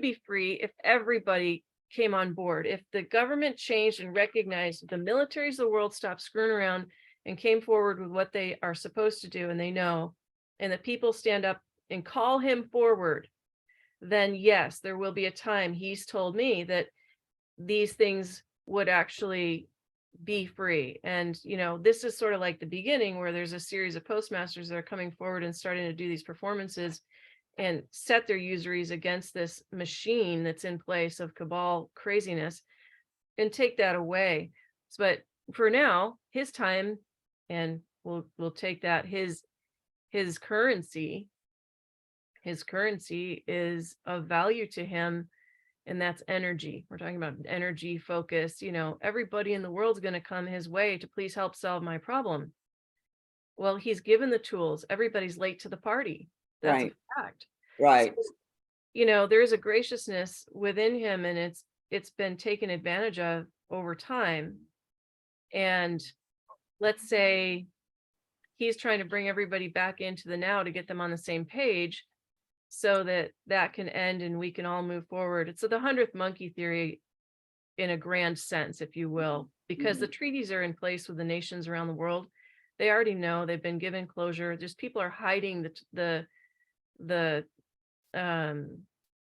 be free if everybody came on board. If the government changed and recognized the militaries of the world stopped screwing around and came forward with what they are supposed to do and they know, and the people stand up and call him forward, then yes, there will be a time, he's told me, that these things would actually be free. And, you know, this is sort of like the beginning where there's a series of postmasters that are coming forward and starting to do these performances and set their usuries against this machine that's in place of cabal craziness. take that away. But for now, his time, and we'll take that, his currency is of value to him, and that's energy. We're talking about energy focus. Everybody in the world's going to come his way to please help solve my problem. Well, he's given the tools. Everybody's late to the party. That's Right. a fact. Right. So, there's a graciousness within him, and it's been taken advantage of over time. And let's say he's trying to bring everybody back into the now to get them on the same page, so that can end and we can all move forward. So the 100th monkey theory, in a grand sense, if you will, because the treaties are in place with the nations around the world. They already know, they've been given closure. Just people are hiding the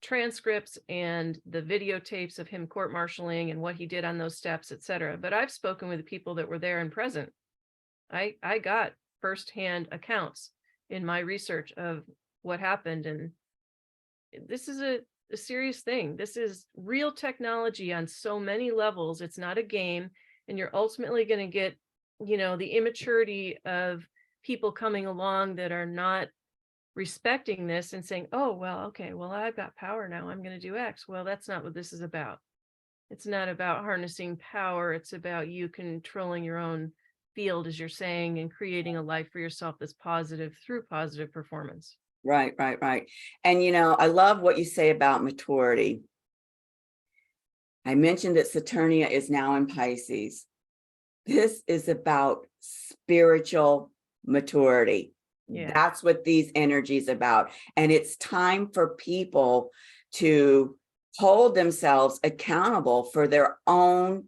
transcripts and the videotapes of him court-martialing and what he did on those steps, etc. But I've spoken with the people that were there and present. I got firsthand accounts in my research of what happened, and this is a serious thing. This is real technology on so many levels. It's not a game, and you're ultimately going to get, the immaturity of people coming along that are not respecting this and saying, oh, well, okay, well, I've got power now, I'm going to do X. Well, that's not what this is about. It's not about harnessing power. It's about you controlling your own field, as you're saying, and creating a life for yourself that's positive through positive performance. Right. And, I love what you say about maturity. I mentioned that Saturnia is now in Pisces. This is about spiritual maturity. Yeah. That's what these energies about. And it's time for people to hold themselves accountable for their own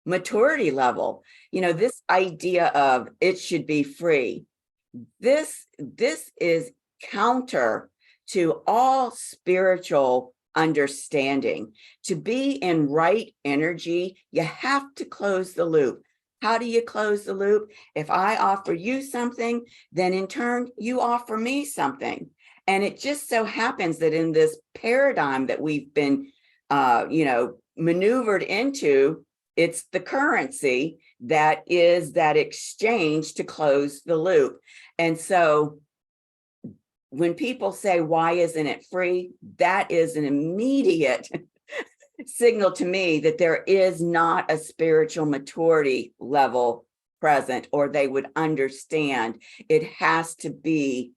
maturity level. This idea of it should be free. This is counter to all spiritual understanding. To be in right energy, you have to close the loop. How do you close the loop? If I offer you something, then in turn, you offer me something. And it just so happens that in this paradigm that we've been, maneuvered into, it's the currency that is that exchange to close the loop. And so when people say, why isn't it free? That is an immediate signal to me that there is not a spiritual maturity level present, or they would understand it has to be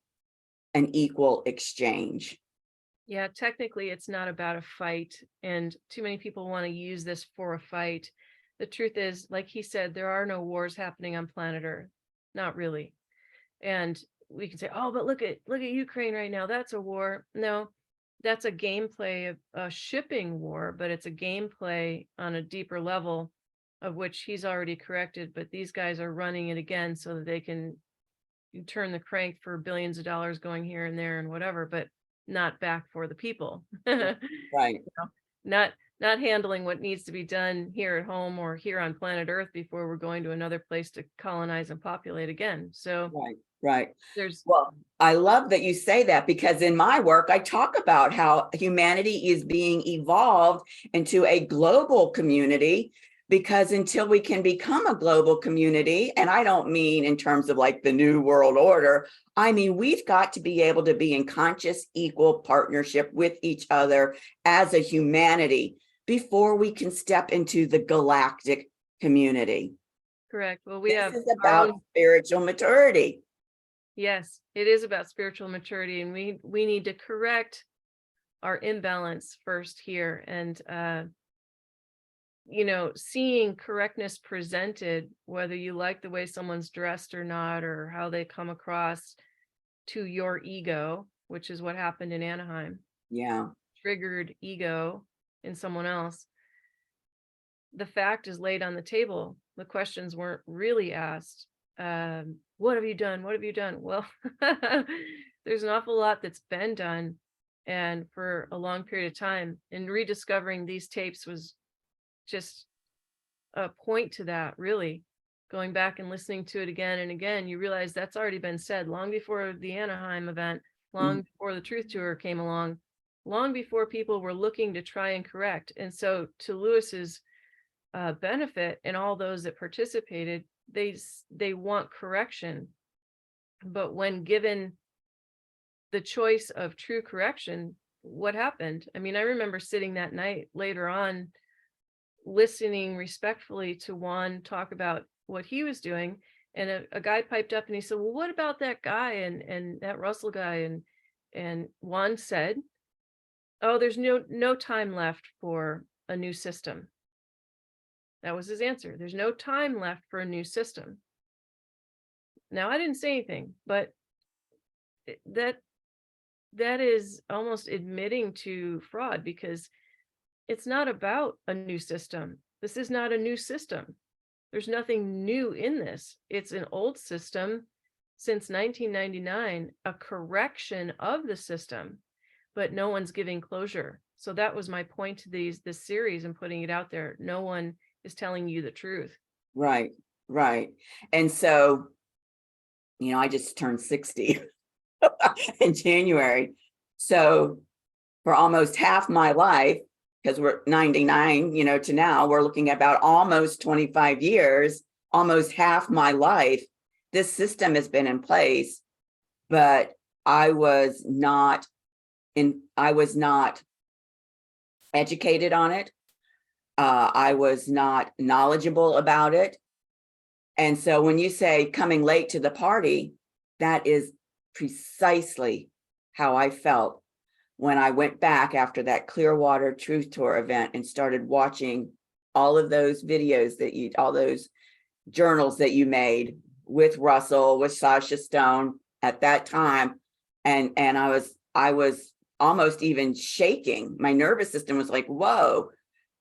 an equal exchange. Yeah, technically it's not about a fight, and too many people want to use this for a fight. The truth is, like he said, there are no wars happening on planet Earth. Not really. And we can say, oh, but look at Ukraine right now. That's a war. No, that's a gameplay of a shipping war, but it's a gameplay on a deeper level, of which he's already corrected. But these guys are running it again so that they can turn the crank for billions of dollars going here and there and whatever, but not back for the people. Right. Not handling what needs to be done here at home or here on planet Earth before we're going to another place to colonize and populate again. So right. There's I love that you say that, because in my work, I talk about how humanity is being evolved into a global community, because until we can become a global community, and I don't mean in terms of like the new world order, I mean, we've got to be able to be in conscious, equal partnership with each other as a humanity before we can step into the galactic community. correct. Well, This is about spiritual maturity. Yes, it is about spiritual maturity, and we need to correct our imbalance first here. And seeing correctness presented, whether you like the way someone's dressed or not, or how they come across to your ego, which is what happened in Anaheim. Yeah. Triggered ego in someone else. The fact is laid on the table. The questions weren't really asked. What have you done? What have you done? Well, there's an awful lot that's been done, and for a long period of time. And rediscovering these tapes was just a point to that, really. Going back and listening to it again and again, you realize that's already been said long before the Anaheim event, long before the Truth Tour came along, long before people were looking to try and correct. And so, to Lewis's benefit, and all those that participated, they want correction. But when given the choice of true correction, what happened? I mean, I remember sitting that night later on, listening respectfully to Juan talk about what he was doing, and a guy piped up and he said, well, what about that guy and that Russell guy? And Juan said, oh, there's no time left for a new system. That was his answer. There's no time left for a new system. Now, I didn't say anything, but that is almost admitting to fraud, because it's not about a new system. This is not a new system. There's nothing new in this. It's an old system since 1999, a correction of the system, but no one's giving closure. So that was my point to this series and putting it out there. No one is telling you the truth. Right, right. And so, you know, I just turned 60 in January. So for almost half my life, because we're 99, you know, to now, we're looking at about almost 25 years, almost half my life, this system has been in place, but I was not educated on it. I was not knowledgeable about it. And so when you say coming late to the party, that is precisely how I felt when I went back after that Clearwater Truth Tour event and started watching all of those videos all those journals that you made with Russell, with Sasha Stone at that time. And I was almost even shaking. My nervous system was like, whoa,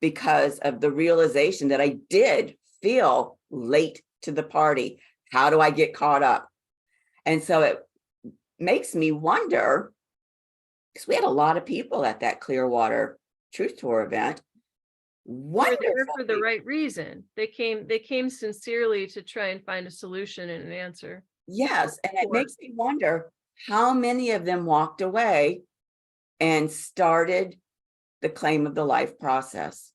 because of the realization that I did feel late to the party. How do I get caught up? And so it makes me wonder, because we had a lot of people at that Clearwater Truth Tour event. Were there for the right reason. They came sincerely to try and find a solution and an answer. Yes, and it makes me wonder how many of them walked away and started the claim of the life process.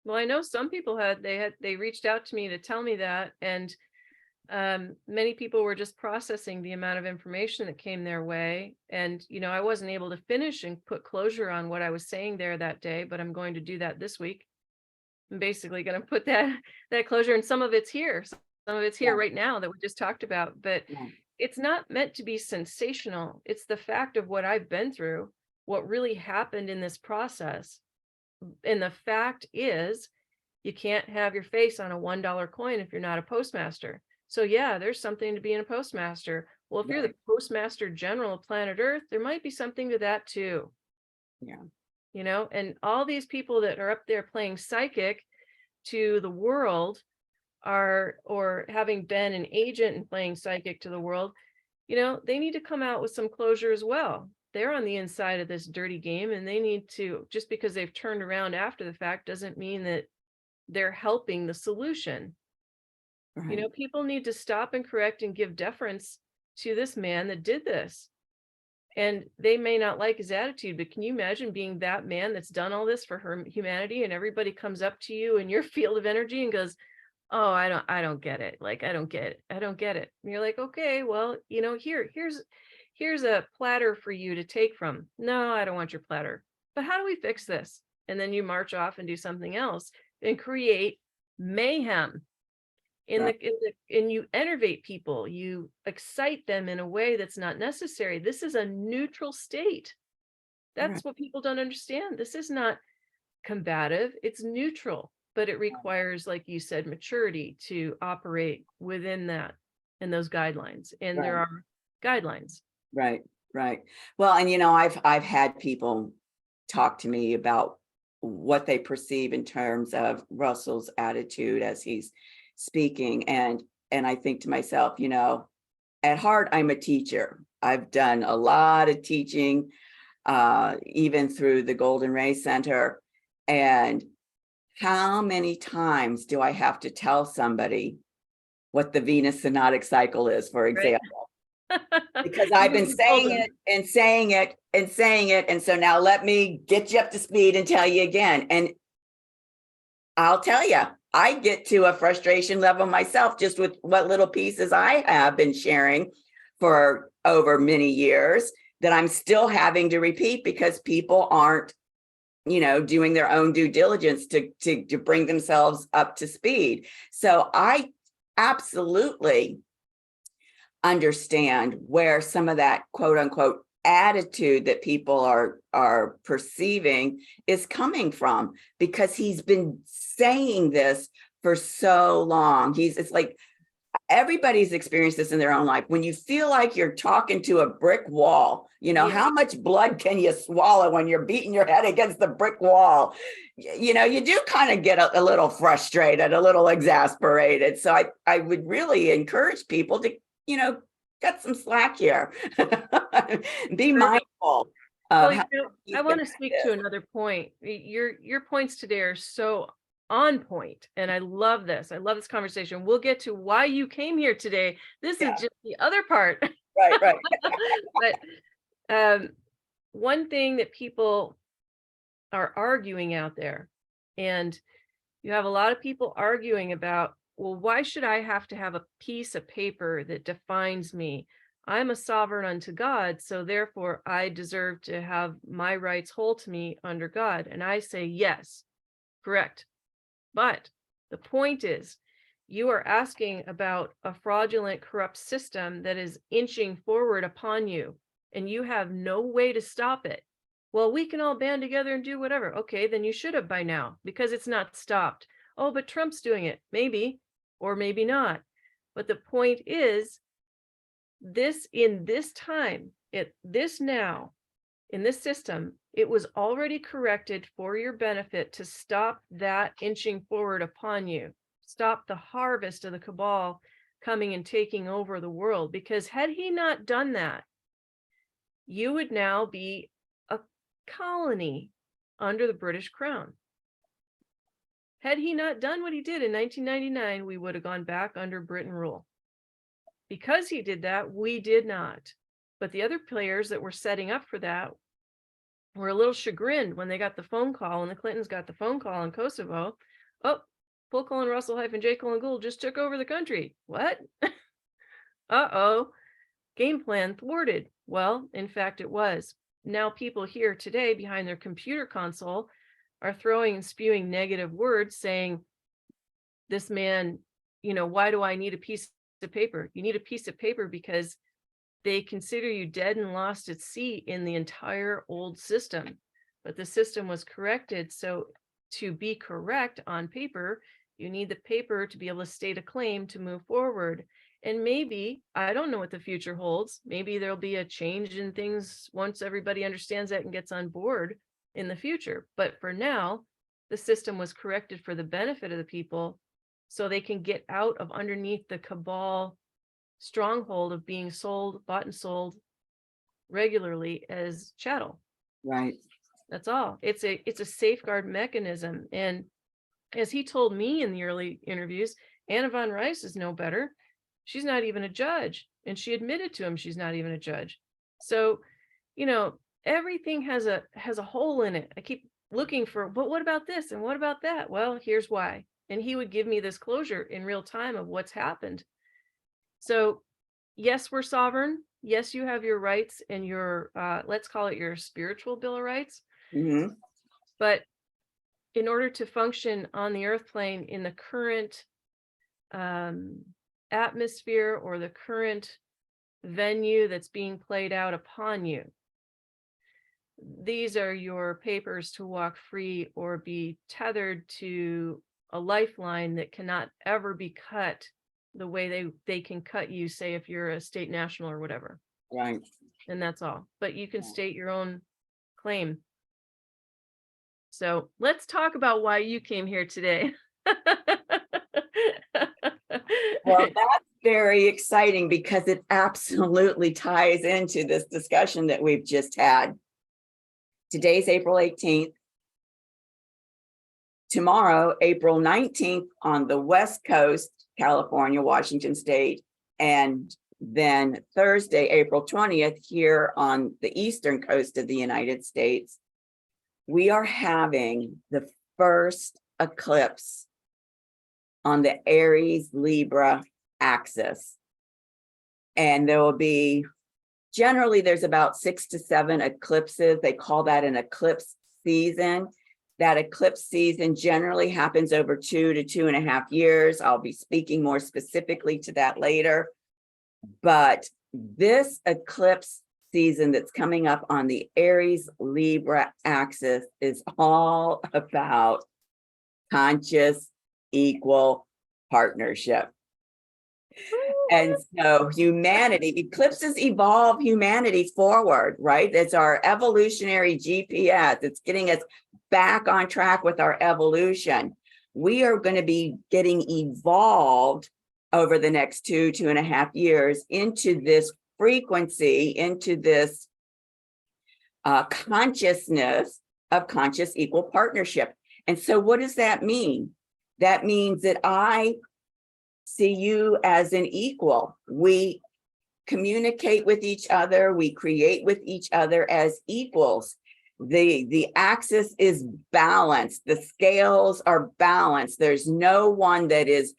Well, I know some people they reached out to me to tell me that, and many people were just processing the amount of information that came their way. And, you know, I wasn't able to finish and put closure on what I was saying there that day, but I'm going to do that this week. I'm basically going to put that closure, and some of it's here. Some of it's here right now that we just talked about, but it's not meant to be sensational. It's the fact of what I've been through, what really happened in this process. And the fact is, you can't have your face on a $1 coin if you're not a postmaster. So yeah, there's something to being a postmaster. Well, if you're the postmaster general of planet Earth, there might be something to that too. Yeah. You know, and all these people that are up there playing psychic to the world or having been an agent and playing psychic to the world, you know, they need to come out with some closure as well. They're on the inside of this dirty game, and they need to, just because they've turned around after the fact doesn't mean that they're helping the solution. You know, people need to stop and correct and give deference to this man that did this. And they may not like his attitude, but can you imagine being that man that's done all this for humanity, and everybody comes up to you in your field of energy and goes, oh, I don't get it. Like, I don't get it. And you're like, okay, well, you know, here's a platter for you to take from. No, I don't want your platter. But how do we fix this? And then you march off and do something else and create mayhem. And you enervate people, you excite them in a way that's not necessary. This is a neutral state. That's what people don't understand. This is not combative, it's neutral, but it requires, like you said, maturity to operate within that and those guidelines. And there are guidelines. Right. Well, and you know, I've had people talk to me about what they perceive in terms of Russell's attitude as he's speaking, and I think to myself, you know, at heart, I'm a teacher. I've done a lot of teaching, even through the Golden Ray Center. And how many times do I have to tell somebody what the Venus synodic cycle is, for example? Because I've been saying it and saying it and saying it. And so now let me get you up to speed and tell you again. And I'll tell you, I get to a frustration level myself just with what little pieces I have been sharing for over many years that I'm still having to repeat because people aren't, doing their own due diligence to bring themselves up to speed. So I absolutely understand where some of that quote unquote attitude that people are perceiving is coming from, because he's been saying this for so long. It's like everybody's experienced this in their own life. When you feel like you're talking to a brick wall, Yeah. how much blood can you swallow when you're beating your head against the brick wall? You do kind of get a little frustrated, a little exasperated. So I would really encourage people to, cut some slack here. Be mindful of how I want to speak to another point. Your points today are so on point, and I love this. I love this conversation. We'll get to why you came here today. This is just the other part. Right. But one thing that people are arguing out there, and you have a lot of people arguing about, well, why should I have to have a piece of paper that defines me? I'm a sovereign unto God, so therefore I deserve to have my rights hold to me under God. And I say, yes, correct. But the point is, you are asking about a fraudulent, corrupt system that is inching forward upon you, and you have no way to stop it. Well, we can all band together and do whatever. Okay, then you should have by now, because it's not stopped. Oh, but Trump's doing it. Maybe, or maybe not. But the point is, in this time, now, in this system, it was already corrected for your benefit to stop that inching forward upon you. Stop the harvest of the cabal coming and taking over the world. Because had he not done that, you would now be a colony under the British Crown. Had he not done what he did in 1999, we would have gone back under Britain rule. Because he did that, we did not. But the other players that were setting up for that were a little chagrined when they got the phone call, and the Clintons got the phone call in Kosovo. Oh, Paul Colin Russell - J. Colin Gould just took over the country. What? Uh-oh. Game plan thwarted. Well, in fact, it was. Now people here today behind their computer console are throwing and spewing negative words saying, this man, why do I need a piece of paper? You need a piece of paper because they consider you dead and lost at sea in the entire old system. But the system was corrected. So to be correct on paper, you need the paper to be able to state a claim to move forward. And maybe, I don't know what the future holds. Maybe there'll be a change in things once everybody understands that and gets on board in the future. But for now, the system was corrected for the benefit of the people, so they can get out of underneath the cabal stronghold of being bought and sold regularly as chattel. Right. That's all. It's a safeguard mechanism. And as he told me in the early interviews, Anna von Rice is no better. She's not even a judge. And she admitted to him she's not even a judge. So, everything has a hole in it. I keep looking for, but what about this? And what about that? Well, here's why. And he would give me this closure in real time of what's happened. So yes, we're sovereign. Yes, you have your rights and your, let's call it your spiritual Bill of Rights. Mm-hmm. But in order to function on the earth plane in the current atmosphere or the current venue that's being played out upon you, these are your papers to walk free or be tethered to a lifeline that cannot ever be cut the way they can cut you, say, if you're a state national or whatever. Right. And that's all. But you can state your own claim. So let's talk about why you came here today. Well, that's very exciting because it absolutely ties into this discussion that we've just had. Today's April 18th. Tomorrow, April 19th on the West Coast, California, Washington State, and then Thursday, April 20th, here on the eastern coast of the United States, we are having the first eclipse on the Aries Libra axis. And there will be, generally there's about 6 to 7 eclipses. They call that an eclipse season. That eclipse season generally happens over 2 to 2.5 years. I'll be speaking more specifically to that later. But this eclipse season that's coming up on the Aries Libra axis is all about conscious equal partnership. And so humanity, eclipses evolve humanity forward, right? It's our evolutionary GPS. It's getting us back on track with our evolution. We are going to be getting evolved over the next 2.5 years into this frequency, into this consciousness of conscious equal partnership. And so what does that mean? That means that I see you as an equal. We communicate with each other. We create with each other as equals. The axis is balanced. The scales are balanced. There's no one that is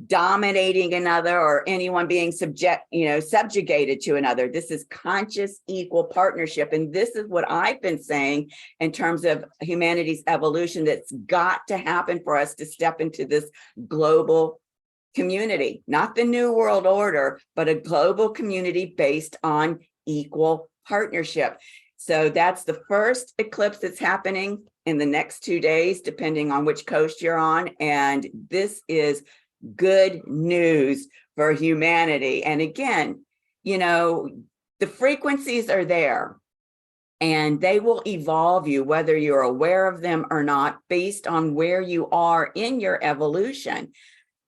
dominating another or anyone being subjugated to another. This is conscious equal partnership. And this is what I've been saying in terms of humanity's evolution that's got to happen for us to step into this global community, not the new world order, but a global community based on equal partnership. So that's the first eclipse that's happening in the next 2 days, depending on which coast you're on. And this is good news for humanity. And again, the frequencies are there and they will evolve you, whether you're aware of them or not, based on where you are in your evolution.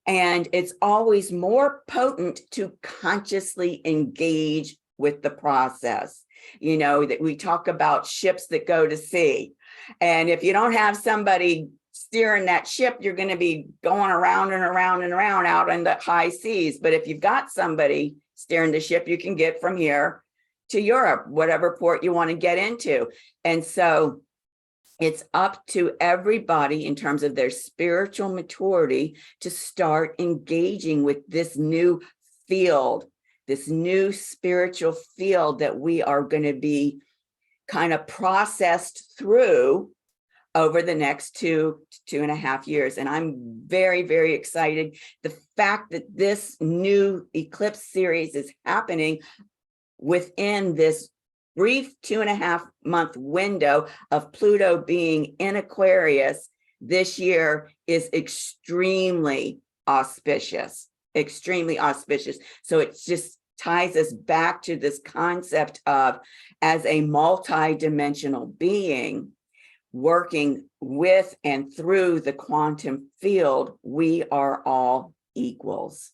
And it's always more potent to consciously engage with the process. That we talk about ships that go to sea. And if you don't have somebody steering that ship, you're going to be going around and around and around out in the high seas. But if you've got somebody steering the ship, you can get from here to Europe, whatever port you want to get into. And so it's up to everybody in terms of their spiritual maturity to start engaging with this new field, this new spiritual field that we are going to be kind of processed through over the next 2 to 2.5 years. And I'm very, very excited. The fact that this new eclipse series is happening within this brief 2.5 month window of Pluto being in Aquarius this year is extremely auspicious, extremely auspicious. So it just ties us back to this concept of, as a multi-dimensional being, working with and through the quantum field, we are all equals.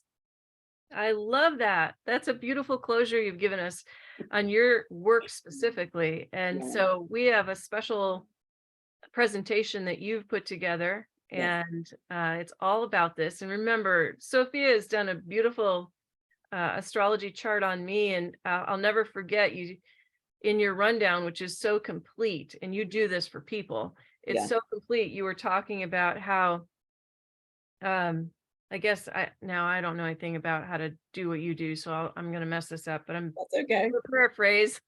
I love that. That's a beautiful closure you've given us on your work specifically. And so we have a special presentation that you've put together, and it's all about this. And remember, Sofia has done a beautiful astrology chart on me, and I'll never forget you in your rundown, which is so complete, and you do this for people. It's so complete. You were talking about how I guess I don't know anything about how to do what you do, so I'm going to mess this up, but That's okay. Paraphrase.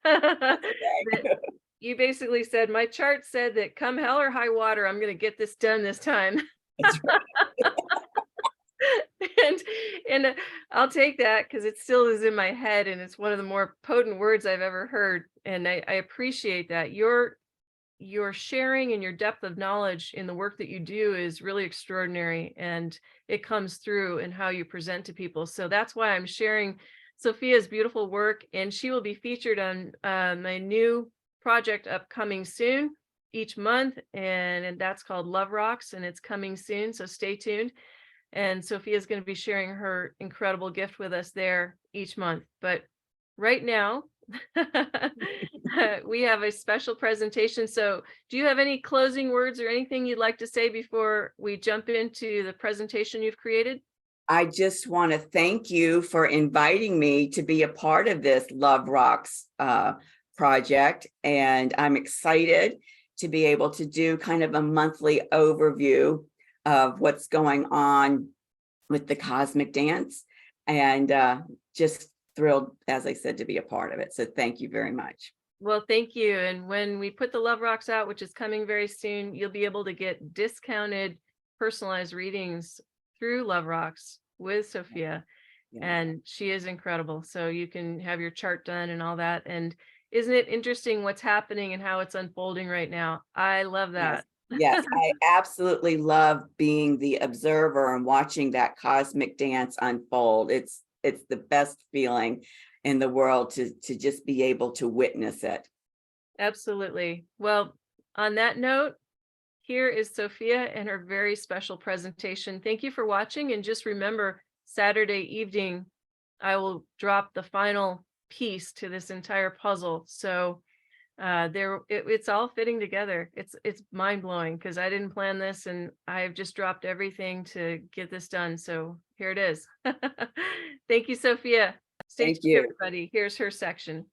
You basically said, my chart said that come hell or high water, I'm going to get this done this time. That's right. and I'll take that because it still is in my head, and it's one of the more potent words I've ever heard. And I appreciate that. Your sharing and your depth of knowledge in the work that you do is really extraordinary, and it comes through in how you present to people. So that's why I'm sharing Sofia's beautiful work, and she will be featured on my new project upcoming soon each month, and that's called Love Rocks, and it's coming soon, so stay tuned. And Sofia is going to be sharing her incredible gift with us there each month. But right now, we have a special presentation. So do you have any closing words or anything you'd like to say before we jump into the presentation you've created? I just want to thank you for inviting me to be a part of this Love Rocks project. And I'm excited to be able to do kind of a monthly overview of what's going on with the cosmic dance, and just thrilled, as I said, to be a part of it. So thank you very much. Well, thank you. And when we put the Love Rocks out, which is coming very soon, you'll be able to get discounted personalized readings through Love Rocks with Sofia. Yeah. And she is incredible. So you can have your chart done and all that. And isn't it interesting what's happening and how it's unfolding right now? I love that. Yes, I absolutely love being the observer and watching that cosmic dance unfold. It's the best feeling in the world to just be able to witness it. Absolutely. Well, on that note, here is Sofia and her very special presentation. Thank you for watching. And just remember, Saturday evening, I will drop the final piece to this entire puzzle. So it's all fitting together. It's mind-blowing because I didn't plan this and I've just dropped everything to get this done. So here it is. Thank you, Sofia. Stay Thank tuned, you. everybody. Here's her section.